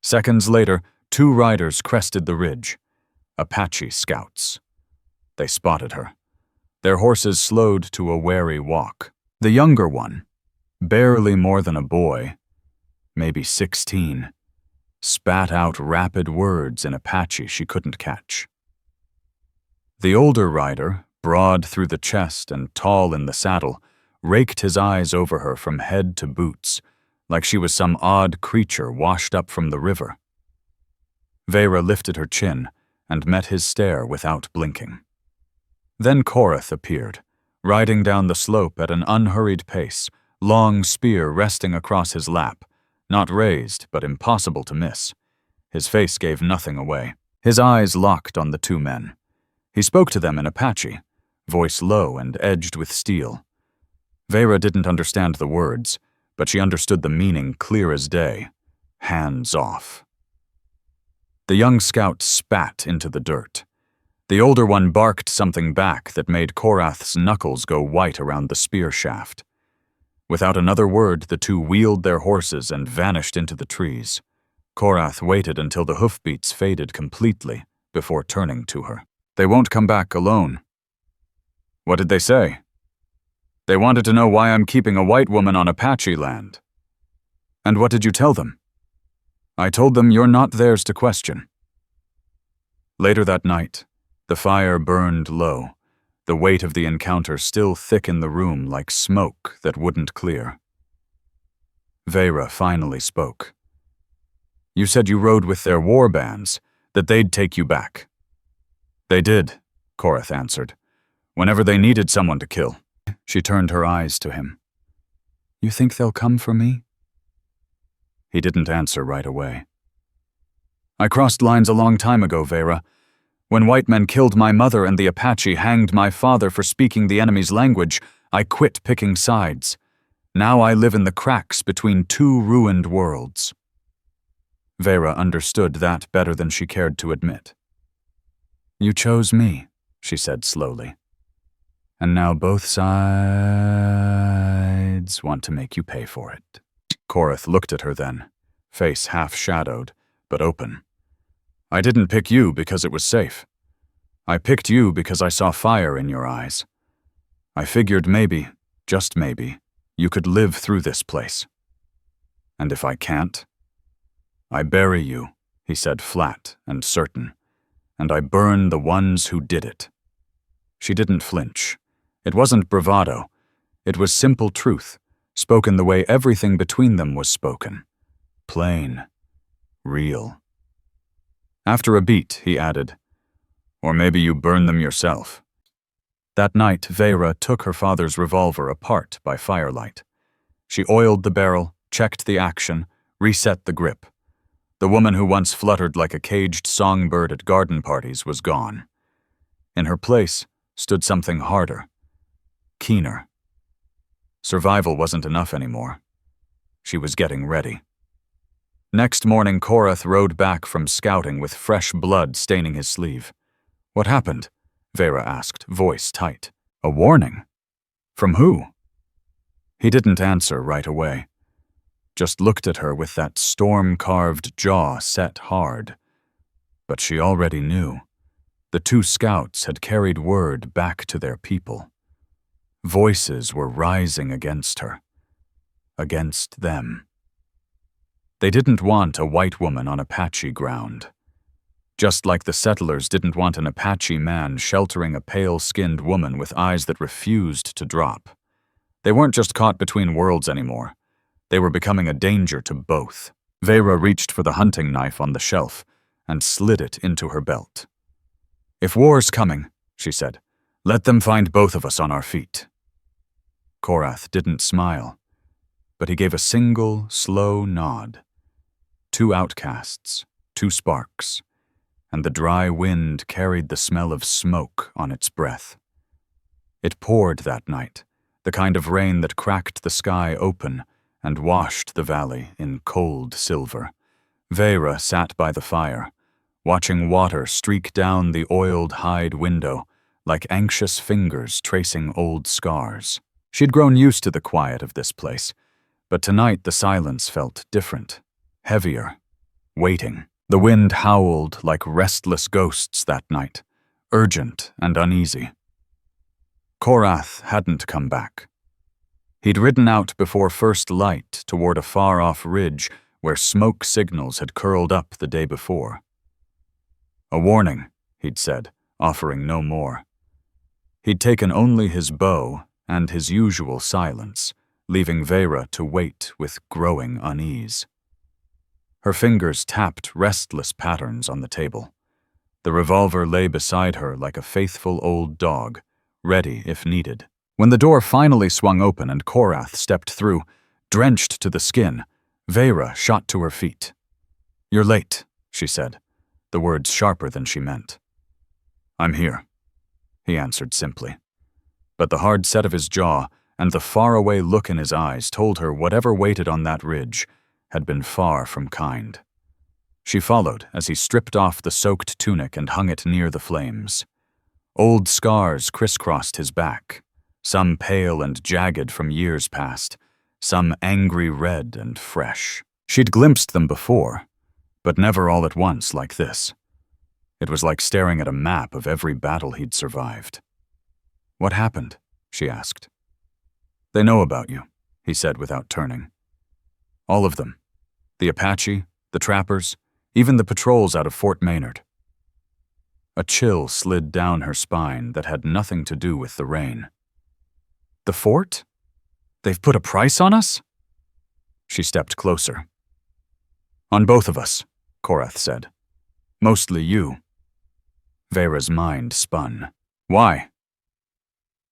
Seconds later, 2 riders crested the ridge. Apache scouts. They spotted her. Their horses slowed to a wary walk. The younger one, barely more than a boy, maybe 16, spat out rapid words in Apache she couldn't catch. The older rider, broad through the chest and tall in the saddle, raked his eyes over her from head to boots, like she was some odd creature washed up from the river. Veyra lifted her chin and met his stare without blinking. Then Korath appeared, riding down the slope at an unhurried pace, long spear resting across his lap, not raised but impossible to miss. His face gave nothing away. His eyes locked on the two men. He spoke to them in Apache, voice low and edged with steel. Veyra didn't understand the words, but she understood the meaning clear as day. Hands off. The young scout spat into the dirt. The older one barked something back that made Korath's knuckles go white around the spear shaft. Without another word, the two wheeled their horses and vanished into the trees. Korath waited until the hoofbeats faded completely before turning to her. "They won't come back alone." "What did they say?" "They wanted to know why I'm keeping a white woman on Apache land." "And what did you tell them?" "I told them you're not theirs to question." Later that night, the fire burned low, the weight of the encounter still thick in the room like smoke that wouldn't clear. Veyra finally spoke. "You said you rode with their war bands, that they'd take you back." "They did," Korath answered, "whenever they needed someone to kill." She turned her eyes to him. "You think they'll come for me?" He didn't answer right away. "I crossed lines a long time ago, Veyra. When white men killed my mother and the Apache hanged my father for speaking the enemy's language, I quit picking sides. Now I live in the cracks between two ruined worlds." Veyra understood that better than she cared to admit. "You chose me," she said slowly. "And now both sides want to make you pay for it." Korath looked at her then, face half-shadowed, but open. "I didn't pick you because it was safe. I picked you because I saw fire in your eyes. I figured maybe, just maybe, you could live through this place. And if I can't, I bury you," he said flat and certain, "and I burn the ones who did it." She didn't flinch. It wasn't bravado. It was simple truth, spoken the way everything between them was spoken. Plain. Real. After a beat, he added, "Or maybe you burn them yourself." That night, Veyra took her father's revolver apart by firelight. She oiled the barrel, checked the action, reset the grip. The woman who once fluttered like a caged songbird at garden parties was gone. In her place stood something harder, keener. Survival wasn't enough anymore. She was getting ready. Next morning, Korath rode back from scouting with fresh blood staining his sleeve. "What happened?" Veyra asked, voice tight. "A warning? From who?" He didn't answer right away. Just looked at her with that storm-carved jaw set hard. But she already knew. The two scouts had carried word back to their people. Voices were rising against her. Against them. They didn't want a white woman on Apache ground. Just like the settlers didn't want an Apache man sheltering a pale-skinned woman with eyes that refused to drop. They weren't just caught between worlds anymore. They were becoming a danger to both. Veyra reached for the hunting knife on the shelf and slid it into her belt. "If war's coming," she said, "let them find both of us on our feet." Korath didn't smile, but he gave a single, slow nod. Two outcasts, two sparks, and the dry wind carried the smell of smoke on its breath. It poured that night, the kind of rain that cracked the sky open and washed the valley in cold silver. Veyra sat by the fire, watching water streak down the oiled hide window like anxious fingers tracing old scars. She'd grown used to the quiet of this place, but tonight the silence felt different, heavier, waiting. The wind howled like restless ghosts that night, urgent and uneasy. Korath hadn't come back. He'd ridden out before first light toward a far-off ridge where smoke signals had curled up the day before. "A warning," he'd said, offering no more. He'd taken only his bow and his usual silence, leaving Veyra to wait with growing unease. Her fingers tapped restless patterns on the table. The revolver lay beside her like a faithful old dog, ready if needed. When the door finally swung open and Korath stepped through, drenched to the skin, Veyra shot to her feet. "You're late," she said, the words sharper than she meant. "I'm here," he answered simply. But the hard set of his jaw and the faraway look in his eyes told her whatever waited on that ridge had been far from kind. She followed as he stripped off the soaked tunic and hung it near the flames. Old scars crisscrossed his back, some pale and jagged from years past, some angry red and fresh. She'd glimpsed them before, but never all at once like this. It was like staring at a map of every battle he'd survived. "What happened?" she asked. "They know about you," he said without turning. "All of them. The Apache, the trappers, even the patrols out of Fort Maynard." A chill slid down her spine that had nothing to do with the rain. "The fort? They've put a price on us?" She stepped closer. "On both of us," Korath said. "Mostly you." Veyra's mind spun. "Why?"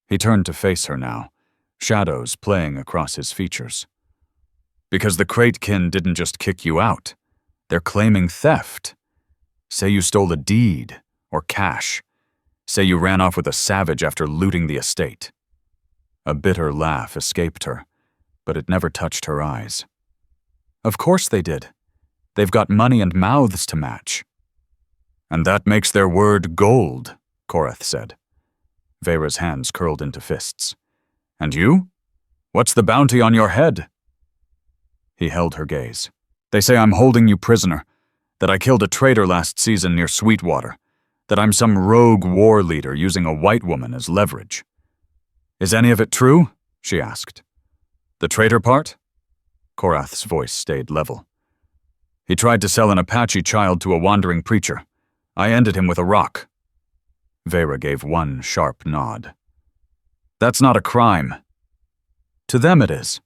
He turned to face her now, shadows playing across his features. "Because the Kraitkin didn't just kick you out. They're claiming theft. Say you stole a deed or cash. Say you ran off with a savage after looting the estate." A bitter laugh escaped her, but it never touched her eyes. "Of course they did. They've got money and mouths to match." "And that makes their word gold," Korath said. Veyra's hands curled into fists. "And you? What's the bounty on your head?" He held her gaze. "They say I'm holding you prisoner, that I killed a traitor last season near Sweetwater, that I'm some rogue war leader using a white woman as leverage." "Is any of it true?" she asked. "The traitor part?" Korath's voice stayed level. "He tried to sell an Apache child to a wandering preacher. I ended him with a rock." Veyra gave one sharp nod. "That's not a crime." "To them it is."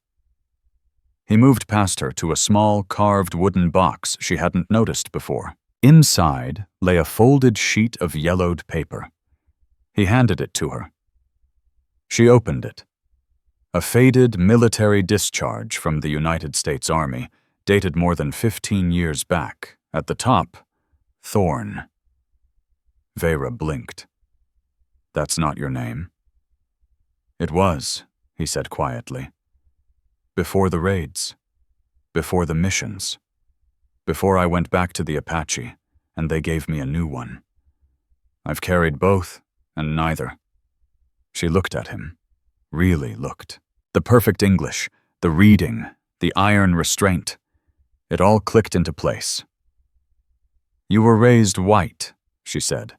He moved past her to a small carved wooden box she hadn't noticed before. Inside lay a folded sheet of yellowed paper. He handed it to her. She opened it. A faded military discharge from the United States Army, dated more than 15 years back. At the top, Thorn. Veyra blinked. "That's not your name." "It was," he said quietly. "Before the raids. Before the missions. Before I went back to the Apache, and they gave me a new one. I've carried both, and neither." She looked at him. Really looked. The perfect English, the reading, the iron restraint. It all clicked into place. "You were raised white," she said.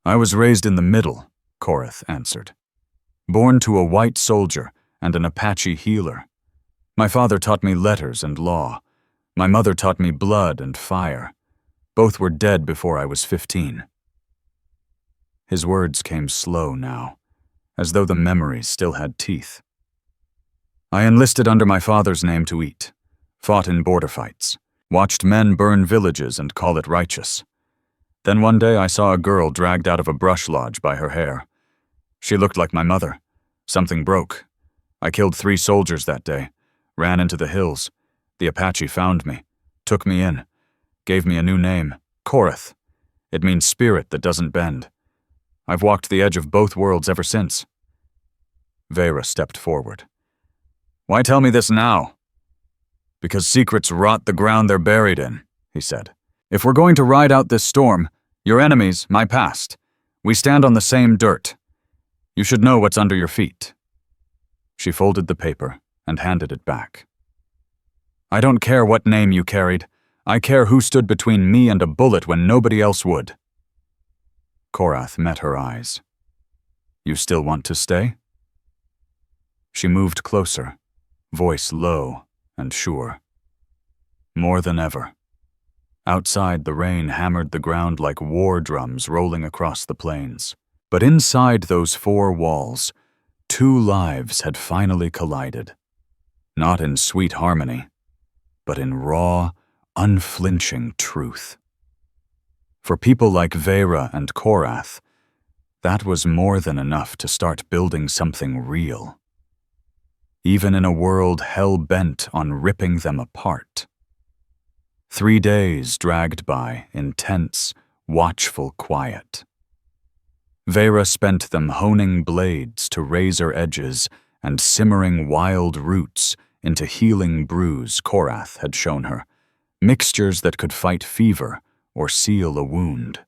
"I was raised in the middle," Korath answered. "Born to a white soldier and an Apache healer. My father taught me letters and law. My mother taught me blood and fire. Both were dead before I was 15. His words came slow now, as though the memories still had teeth. "I enlisted under my father's name to eat, fought in border fights, watched men burn villages and call it righteous. Then one day I saw a girl dragged out of a brush lodge by her hair. She looked like my mother. Something broke. I killed 3 soldiers that day, ran into the hills. The Apache found me, took me in, gave me a new name, Korath. It means spirit that doesn't bend. I've walked the edge of both worlds ever since." Veyra stepped forward. "Why tell me this now?" "Because secrets rot the ground they're buried in," he said. "If we're going to ride out this storm, your enemies, my past, we stand on the same dirt. You should know what's under your feet." She folded the paper and handed it back. "I don't care what name you carried. I care who stood between me and a bullet when nobody else would." Korath met her eyes. "You still want to stay?" She moved closer, voice low and sure. "More than ever." Outside, the rain hammered the ground like war drums rolling across the plains. But inside those four walls, two lives had finally collided. Not in sweet harmony, but in raw, unflinching truth. For people like Veyra and Korath, that was more than enough to start building something real. Even in a world hell-bent on ripping them apart. 3 days dragged by in tense, watchful quiet. Veyra spent them honing blades to razor edges and simmering wild roots into healing brews Korath had shown her, mixtures that could fight fever or seal a wound.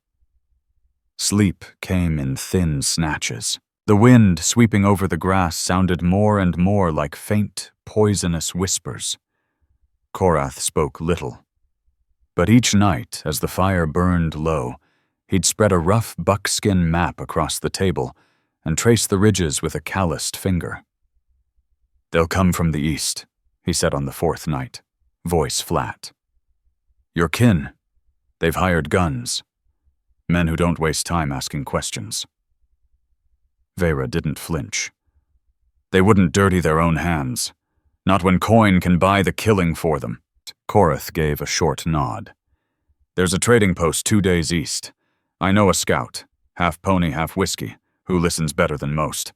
Sleep came in thin snatches. The wind sweeping over the grass sounded more and more like faint, poisonous whispers. Korath spoke little. But each night, as the fire burned low, he'd spread a rough buckskin map across the table and trace the ridges with a calloused finger. "They'll come from the east," he said on the 4th night, voice flat. "Your kin. They've hired guns. Men who don't waste time asking questions." Veyra didn't flinch. "They wouldn't dirty their own hands. Not when coin can buy the killing for them." Korath gave a short nod. "There's a trading post 2 days east. I know a scout, half pony, half whiskey, who listens better than most.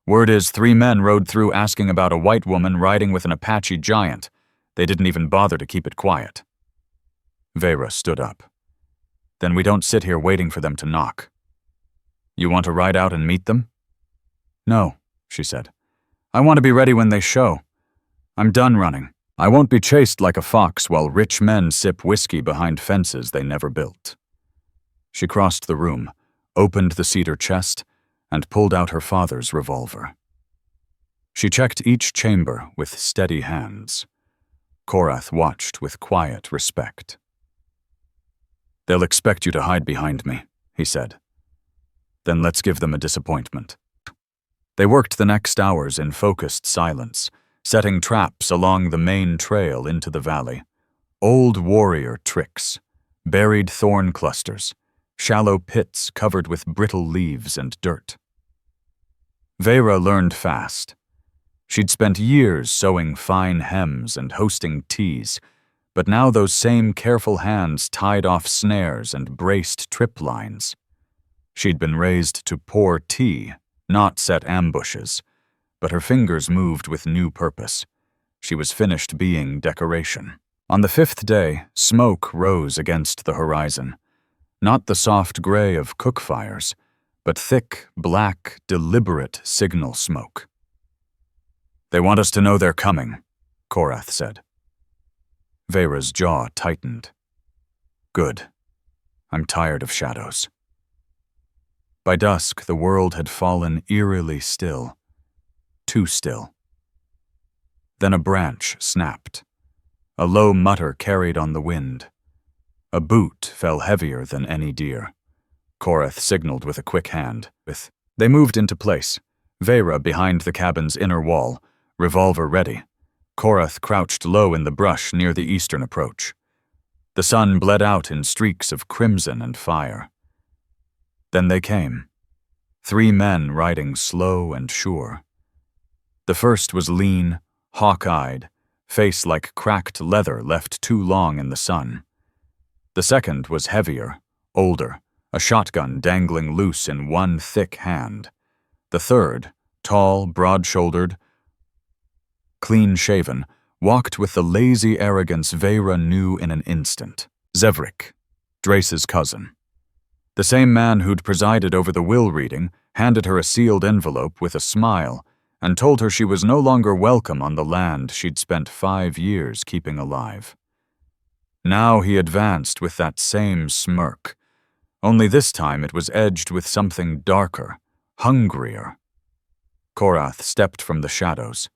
Word is 3 men rode through asking about a white woman riding with an Apache giant. They didn't even bother to keep it quiet." Veyra stood up. "Then we don't sit here waiting for them to knock. You want to ride out and meet them?" "No," she said. "I want to be ready when they show. I'm done running. I won't be chased like a fox while rich men sip whiskey behind fences they never built." She crossed the room, opened the cedar chest, and pulled out her father's revolver. She checked each chamber with steady hands. Korath watched with quiet respect. "They'll expect you to hide behind me," he said. "Then let's give them a disappointment." They worked the next hours in focused silence, setting traps along the main trail into the valley. Old warrior tricks, buried thorn clusters, shallow pits covered with brittle leaves and dirt. Veyra learned fast. She'd spent years sewing fine hems and hosting teas, but now those same careful hands tied off snares and braced trip lines. She'd been raised to pour tea, not set ambushes, but her fingers moved with new purpose. She was finished being decoration. On the 5th day, smoke rose against the horizon. Not the soft gray of cook fires, but thick, black, deliberate signal smoke. "They want us to know they're coming," Korath said. Veyra's jaw tightened. "Good. I'm tired of shadows." By dusk, the world had fallen eerily still. Too still. Then a branch snapped. A low mutter carried on the wind. A boot fell heavier than any deer. Korath signaled with a quick hand. They moved into place, Veyra behind the cabin's inner wall, revolver ready. Korath crouched low in the brush near the eastern approach. The sun bled out in streaks of crimson and fire. Then they came. 3 men riding slow and sure. The first was lean, hawk-eyed, face like cracked leather left too long in the sun. The second was heavier, older, a shotgun dangling loose in one thick hand. The third, tall, broad-shouldered, clean-shaven, walked with the lazy arrogance Veyra knew in an instant. Zevrik, Drace's cousin. The same man who'd presided over the will reading handed her a sealed envelope with a smile and told her she was no longer welcome on the land she'd spent 5 years keeping alive. Now he advanced with that same smirk, only this time it was edged with something darker, hungrier. Korath stepped from the shadows,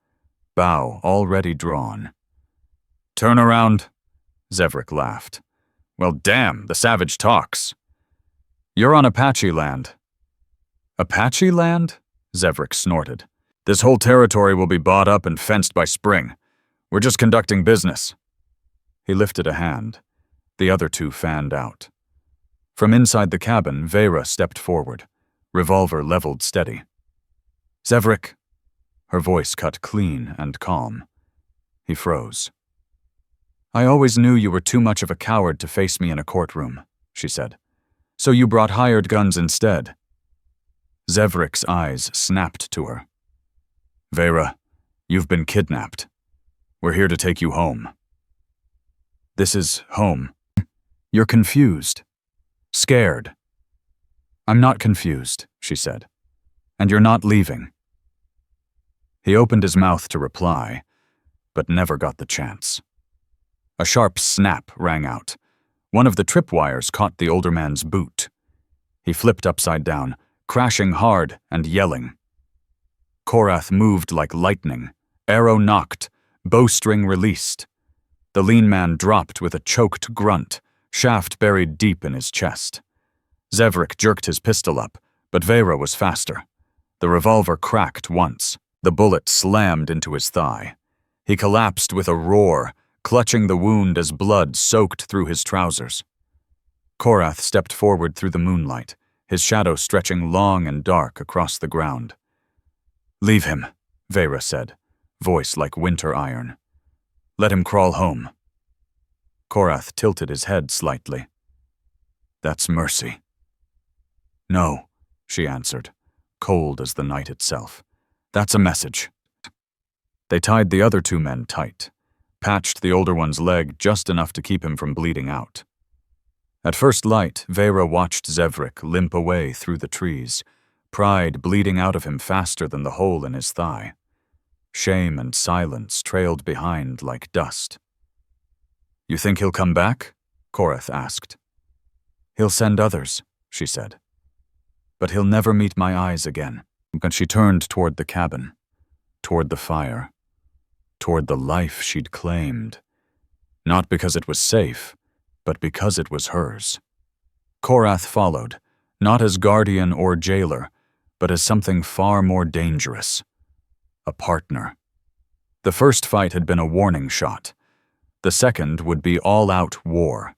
bow already drawn. "Turn around," Zevrik laughed. "Well, damn, the savage talks. You're on Apache land." "Apache land?" Zevrik snorted. "This whole territory will be bought up and fenced by spring. We're just conducting business." He lifted a hand. The other two fanned out. From inside the cabin, Veyra stepped forward, revolver leveled steady. "Zevrik!" Her voice cut clean and calm. He froze. "I always knew you were too much of a coward to face me in a courtroom," she said. "So you brought hired guns instead." Zevrik's eyes snapped to her. "Veyra, you've been kidnapped. We're here to take you home." "This is home." "You're confused. Scared." "I'm not confused," she said. "And you're not leaving." He opened his mouth to reply, but never got the chance. A sharp snap rang out. One of the tripwires caught the older man's boot. He flipped upside down, crashing hard and yelling. Korath moved like lightning, arrow knocked, bowstring released. The lean man dropped with a choked grunt, shaft buried deep in his chest. Zevrik jerked his pistol up, but Veyra was faster. The revolver cracked once. The bullet slammed into his thigh. He collapsed with a roar, clutching the wound as blood soaked through his trousers. Korath stepped forward through the moonlight, his shadow stretching long and dark across the ground. "Leave him," Veyra said, voice like winter iron. "Let him crawl home." Korath tilted his head slightly. "That's mercy." "No," she answered, cold as the night itself. "That's a message." They tied the other two men tight, patched the older one's leg just enough to keep him from bleeding out. At first light, Veyra watched Zevrik limp away through the trees, pride bleeding out of him faster than the hole in his thigh. Shame and silence trailed behind like dust. "You think he'll come back?" Korath asked. "He'll send others," she said. "But he'll never meet my eyes again." And she turned toward the cabin, toward the fire, toward the life she'd claimed. Not because it was safe, but because it was hers. Korath followed, not as guardian or jailer, but as something far more dangerous. A partner. The first fight had been a warning shot. The second would be all-out war.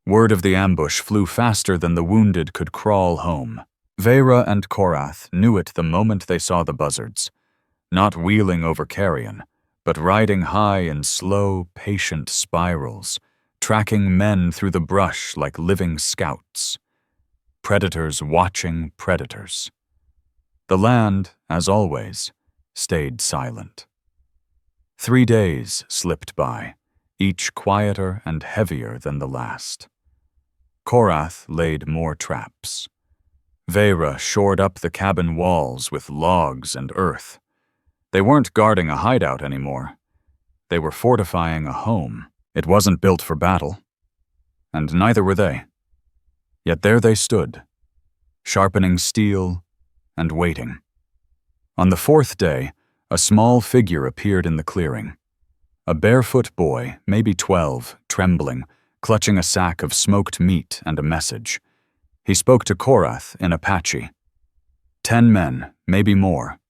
Word of the ambush flew faster than the wounded could crawl home. Veyra and Korath knew it the moment they saw the buzzards, not wheeling over carrion, but riding high in slow, patient spirals, tracking men through the brush like living scouts. Predators watching predators. The land, as always, stayed silent. 3 days slipped by, each quieter and heavier than the last. Korath laid more traps. Veyra shored up the cabin walls with logs and earth. They weren't guarding a hideout anymore. They were fortifying a home. It wasn't built for battle. And neither were they. Yet there they stood, sharpening steel and waiting. On the 4th day, a small figure appeared in the clearing. A barefoot boy, maybe 12, trembling, clutching a sack of smoked meat and a message. He spoke to Korath in Apache. 10 men, maybe more.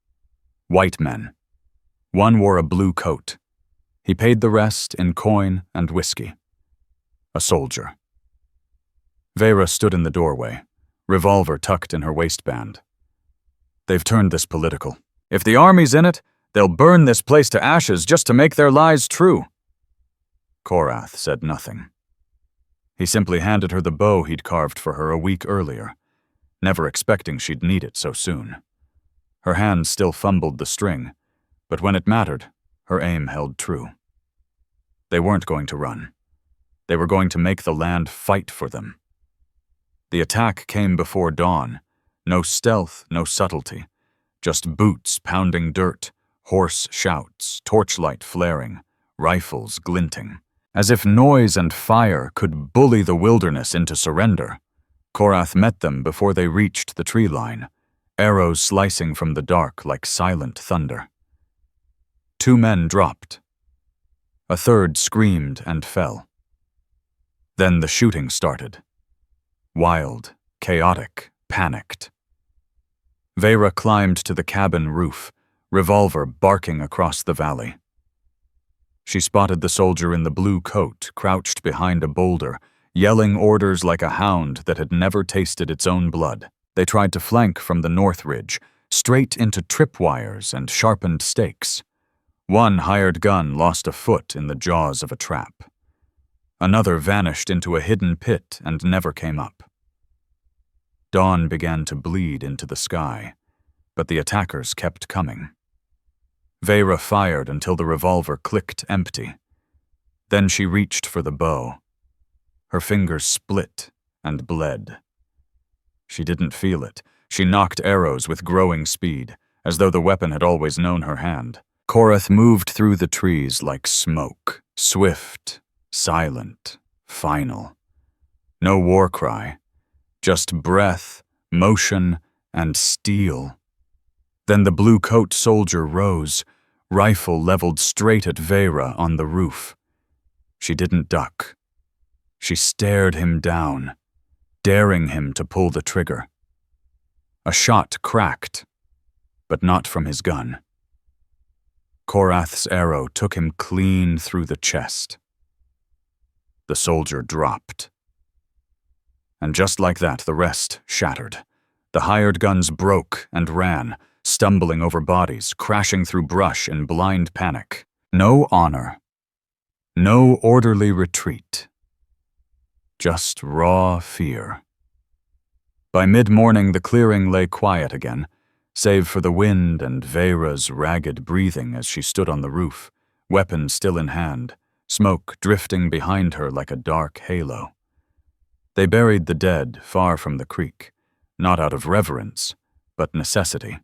White men. One wore a blue coat. He paid the rest in coin and whiskey. A soldier. Veyra stood in the doorway, revolver tucked in her waistband. "They've turned this political. If the army's in it, they'll burn this place to ashes just to make their lies true." Korath said nothing. He simply handed her the bow he'd carved for her a week earlier, never expecting she'd need it so soon. Her hands still fumbled the string, but when it mattered, her aim held true. They weren't going to run. They were going to make the land fight for them. The attack came before dawn. No stealth, no subtlety. Just boots pounding dirt, hoarse shouts, torchlight flaring, rifles glinting. As if noise and fire could bully the wilderness into surrender, Korath met them before they reached the tree line, arrows slicing from the dark like silent thunder. 2 men dropped. A third screamed and fell. Then the shooting started. Wild, chaotic, panicked. Veyra climbed to the cabin roof, revolver barking across the valley. She spotted the soldier in the blue coat crouched behind a boulder, yelling orders like a hound that had never tasted its own blood. They tried to flank from the north ridge, straight into tripwires and sharpened stakes. One hired gun lost a foot in the jaws of a trap. Another vanished into a hidden pit and never came up. Dawn began to bleed into the sky, but the attackers kept coming. Veyra fired until the revolver clicked empty. Then she reached for the bow. Her fingers split and bled. She didn't feel it. She knocked arrows with growing speed, as though the weapon had always known her hand. Korath moved through the trees like smoke, swift, silent, final. No war cry, just breath, motion, and steel. Then the blue coat soldier rose, rifle leveled straight at Veyra on the roof. She didn't duck. She stared him down, daring him to pull the trigger. A shot cracked, but not from his gun. Korath's arrow took him clean through the chest. The soldier dropped. And just like that, the rest shattered. The hired guns broke and ran, stumbling over bodies, crashing through brush in blind panic. No honor. No orderly retreat. Just raw fear. By mid-morning, the clearing lay quiet again, save for the wind and Veyra's ragged breathing as she stood on the roof, weapon still in hand, smoke drifting behind her like a dark halo. They buried the dead far from the creek, not out of reverence, but necessity.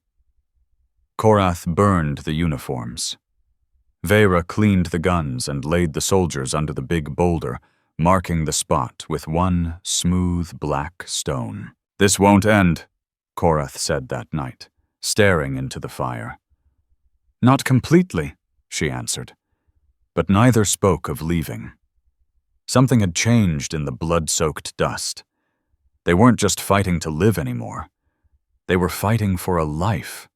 Korath burned the uniforms. Veyra cleaned the guns and laid the soldiers under the big boulder, marking the spot with one smooth black stone. "This won't end," Korath said that night, staring into the fire. "Not completely," she answered, but neither spoke of leaving. Something had changed in the blood-soaked dust. They weren't just fighting to live anymore. They were fighting for a life,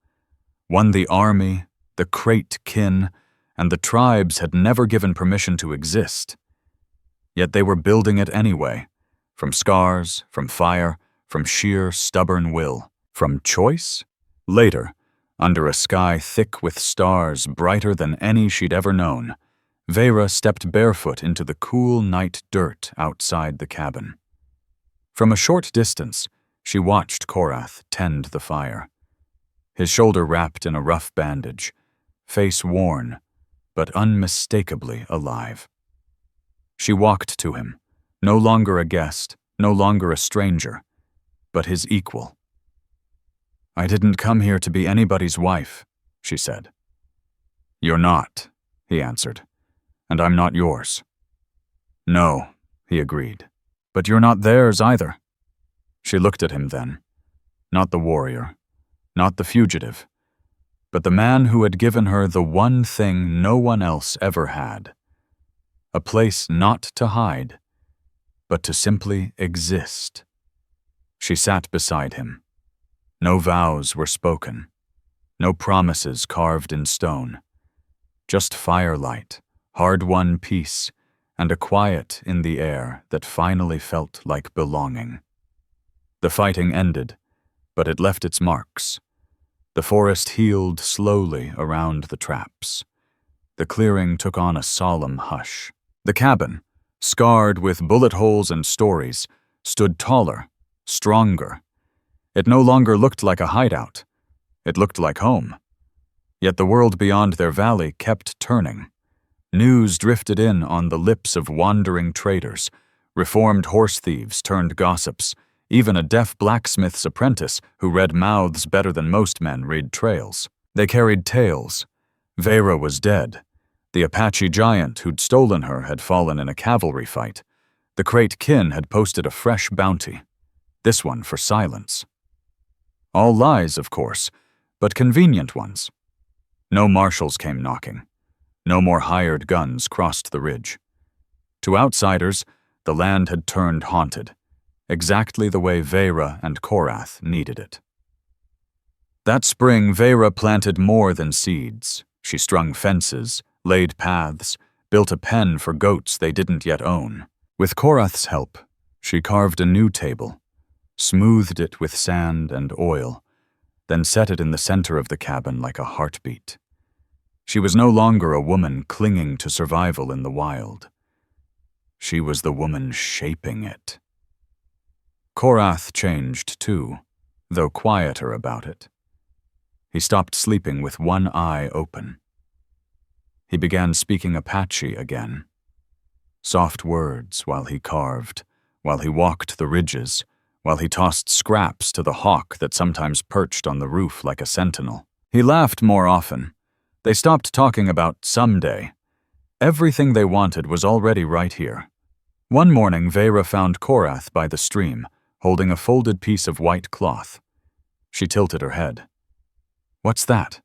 one the army, the Krayt kin, and the tribes had never given permission to exist. Yet they were building it anyway, from scars, from fire, from sheer stubborn will, from choice. Later, under a sky thick with stars brighter than any she'd ever known, Veyra stepped barefoot into the cool night dirt outside the cabin. From a short distance, she watched Korath tend the fire. His shoulder wrapped in a rough bandage, face worn, but unmistakably alive. She walked to him, no longer a guest, no longer a stranger, but his equal. "I didn't come here to be anybody's wife," she said. "You're not," he answered, "and I'm not yours." "No," he agreed, "but you're not theirs either." She looked at him then, not the warrior, not the fugitive, but the man who had given her the one thing no one else ever had. A place not to hide, but to simply exist. She sat beside him. No vows were spoken, no promises carved in stone. Just firelight, hard-won peace, and a quiet in the air that finally felt like belonging. The fighting ended, but it left its marks. The forest healed slowly around the traps. The clearing took on a solemn hush. The cabin, scarred with bullet holes and stories, stood taller, stronger. It no longer looked like a hideout. It looked like home. Yet the world beyond their valley kept turning. News drifted in on the lips of wandering traders. Reformed horse thieves turned gossips. Even a deaf blacksmith's apprentice who read mouths better than most men read trails. They carried tales. Veyra was dead. The Apache giant who'd stolen her had fallen in a cavalry fight. The Krayt kin had posted a fresh bounty. This one for silence. All lies, of course, but convenient ones. No marshals came knocking. No more hired guns crossed the ridge. To outsiders, the land had turned haunted, exactly the way Veyra and Korath needed it. That spring, Veyra planted more than seeds. She strung fences, laid paths, built a pen for goats they didn't yet own. With Korath's help, she carved a new table, smoothed it with sand and oil, then set it in the center of the cabin like a heartbeat. She was no longer a woman clinging to survival in the wild. She was the woman shaping it. Korath changed too, though quieter about it. He stopped sleeping with one eye open. He began speaking Apache again. Soft words while he carved, while he walked the ridges, while he tossed scraps to the hawk that sometimes perched on the roof like a sentinel. He laughed more often. They stopped talking about someday. Everything they wanted was already right here. One morning, Veyra found Korath by the stream, holding a folded piece of white cloth. She tilted her head. "What's that?"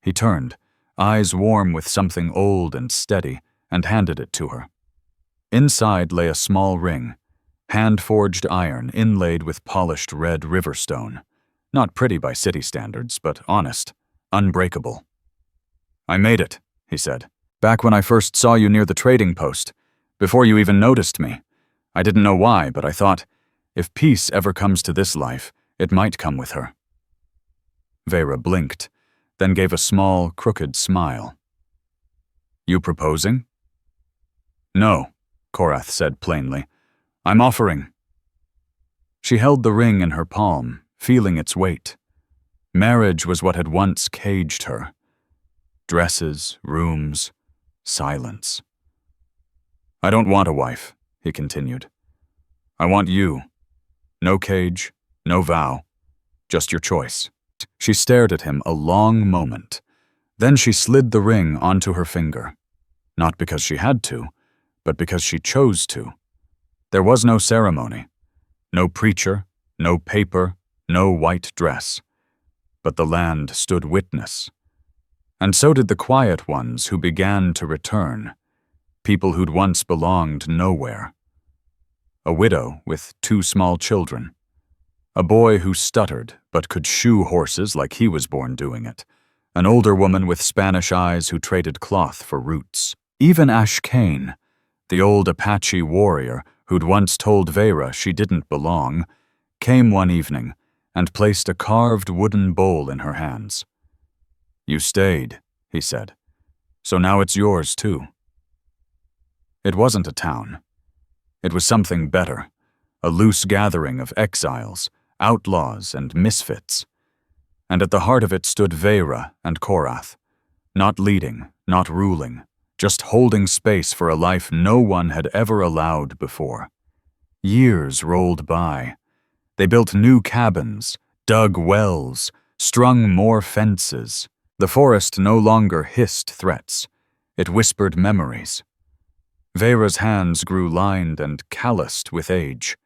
He turned, eyes warm with something old and steady, and handed it to her. Inside lay a small ring, hand-forged iron inlaid with polished red river stone. Not pretty by city standards, but honest, unbreakable. "I made it," he said, "back when I first saw you near the trading post, before you even noticed me. I didn't know why, but I thought, if peace ever comes to this life, it might come with her." Veyra blinked, then gave a small, crooked smile. "You proposing?" "No," Korath said plainly. "I'm offering." She held the ring in her palm, feeling its weight. Marriage was what had once caged her. Dresses, rooms, silence. "I don't want a wife," he continued. "I want you. No cage, no vow, just your choice." She stared at him a long moment. Then she slid the ring onto her finger. Not because she had to, but because she chose to. There was no ceremony. No preacher, no paper, no white dress. But the land stood witness. And so did the quiet ones who began to return, people who'd once belonged nowhere. A widow with 2 small children. A boy who stuttered but could shoe horses like he was born doing it. An older woman with Spanish eyes who traded cloth for roots. Even Ash Kane, the old Apache warrior who'd once told Veyra she didn't belong, came one evening and placed a carved wooden bowl in her hands. "You stayed," he said, "so now it's yours too." It wasn't a town. It was something better, a loose gathering of exiles, outlaws, and misfits. And at the heart of it stood Veyra and Korath, not leading, not ruling, just holding space for a life no one had ever allowed before. Years rolled by. They built new cabins, dug wells, strung more fences. The forest no longer hissed threats. It whispered memories. Veyra's hands grew lined and calloused with age.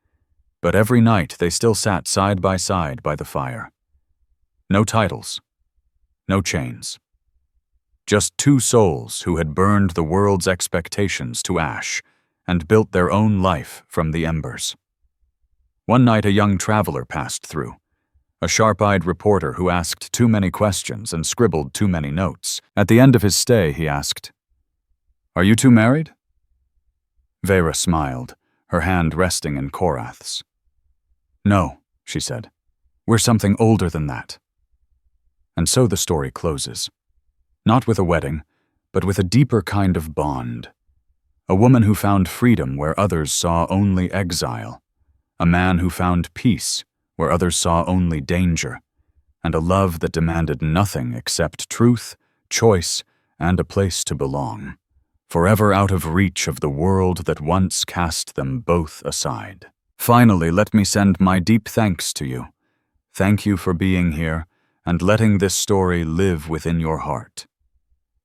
But every night they still sat side by the fire. No titles. No chains. Just 2 souls who had burned the world's expectations to ash and built their own life from the embers. One night a young traveler passed through, a sharp-eyed reporter who asked too many questions and scribbled too many notes. At the end of his stay, he asked, "Are you 2 married?" Veyra smiled, her hand resting in Korath's. "No," she said. "We're something older than that." And so the story closes. Not with a wedding, but with a deeper kind of bond. A woman who found freedom where others saw only exile. A man who found peace where others saw only danger. And a love that demanded nothing except truth, choice, and a place to belong. Forever out of reach of the world that once cast them both aside. Finally, let me send my deep thanks to you. Thank you for being here and letting this story live within your heart.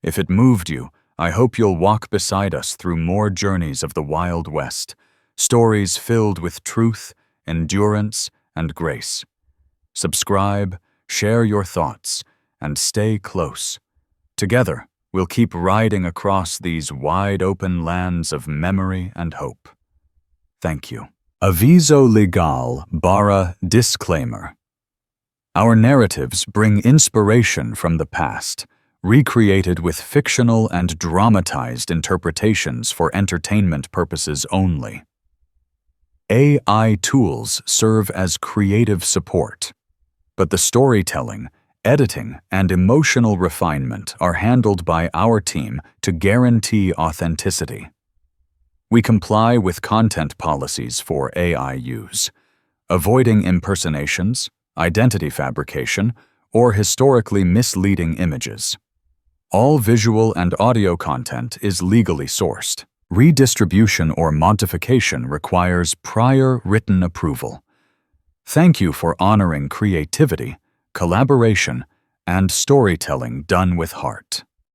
If it moved you, I hope you'll walk beside us through more journeys of the Wild West, stories filled with truth, endurance, and grace. Subscribe, share your thoughts, and stay close. Together, we'll keep riding across these wide-open lands of memory and hope. Thank you. Aviso legal barra disclaimer. Our narratives bring inspiration from the past, recreated with fictional and dramatized interpretations for entertainment purposes only. AI tools serve as creative support, but the storytelling, editing, and emotional refinement are handled by our team to guarantee authenticity. We comply with content policies for AI use, avoiding impersonations, identity fabrication, or historically misleading images. All visual and audio content is legally sourced. Redistribution or modification requires prior written approval. Thank you for honoring creativity, collaboration, and storytelling done with heart.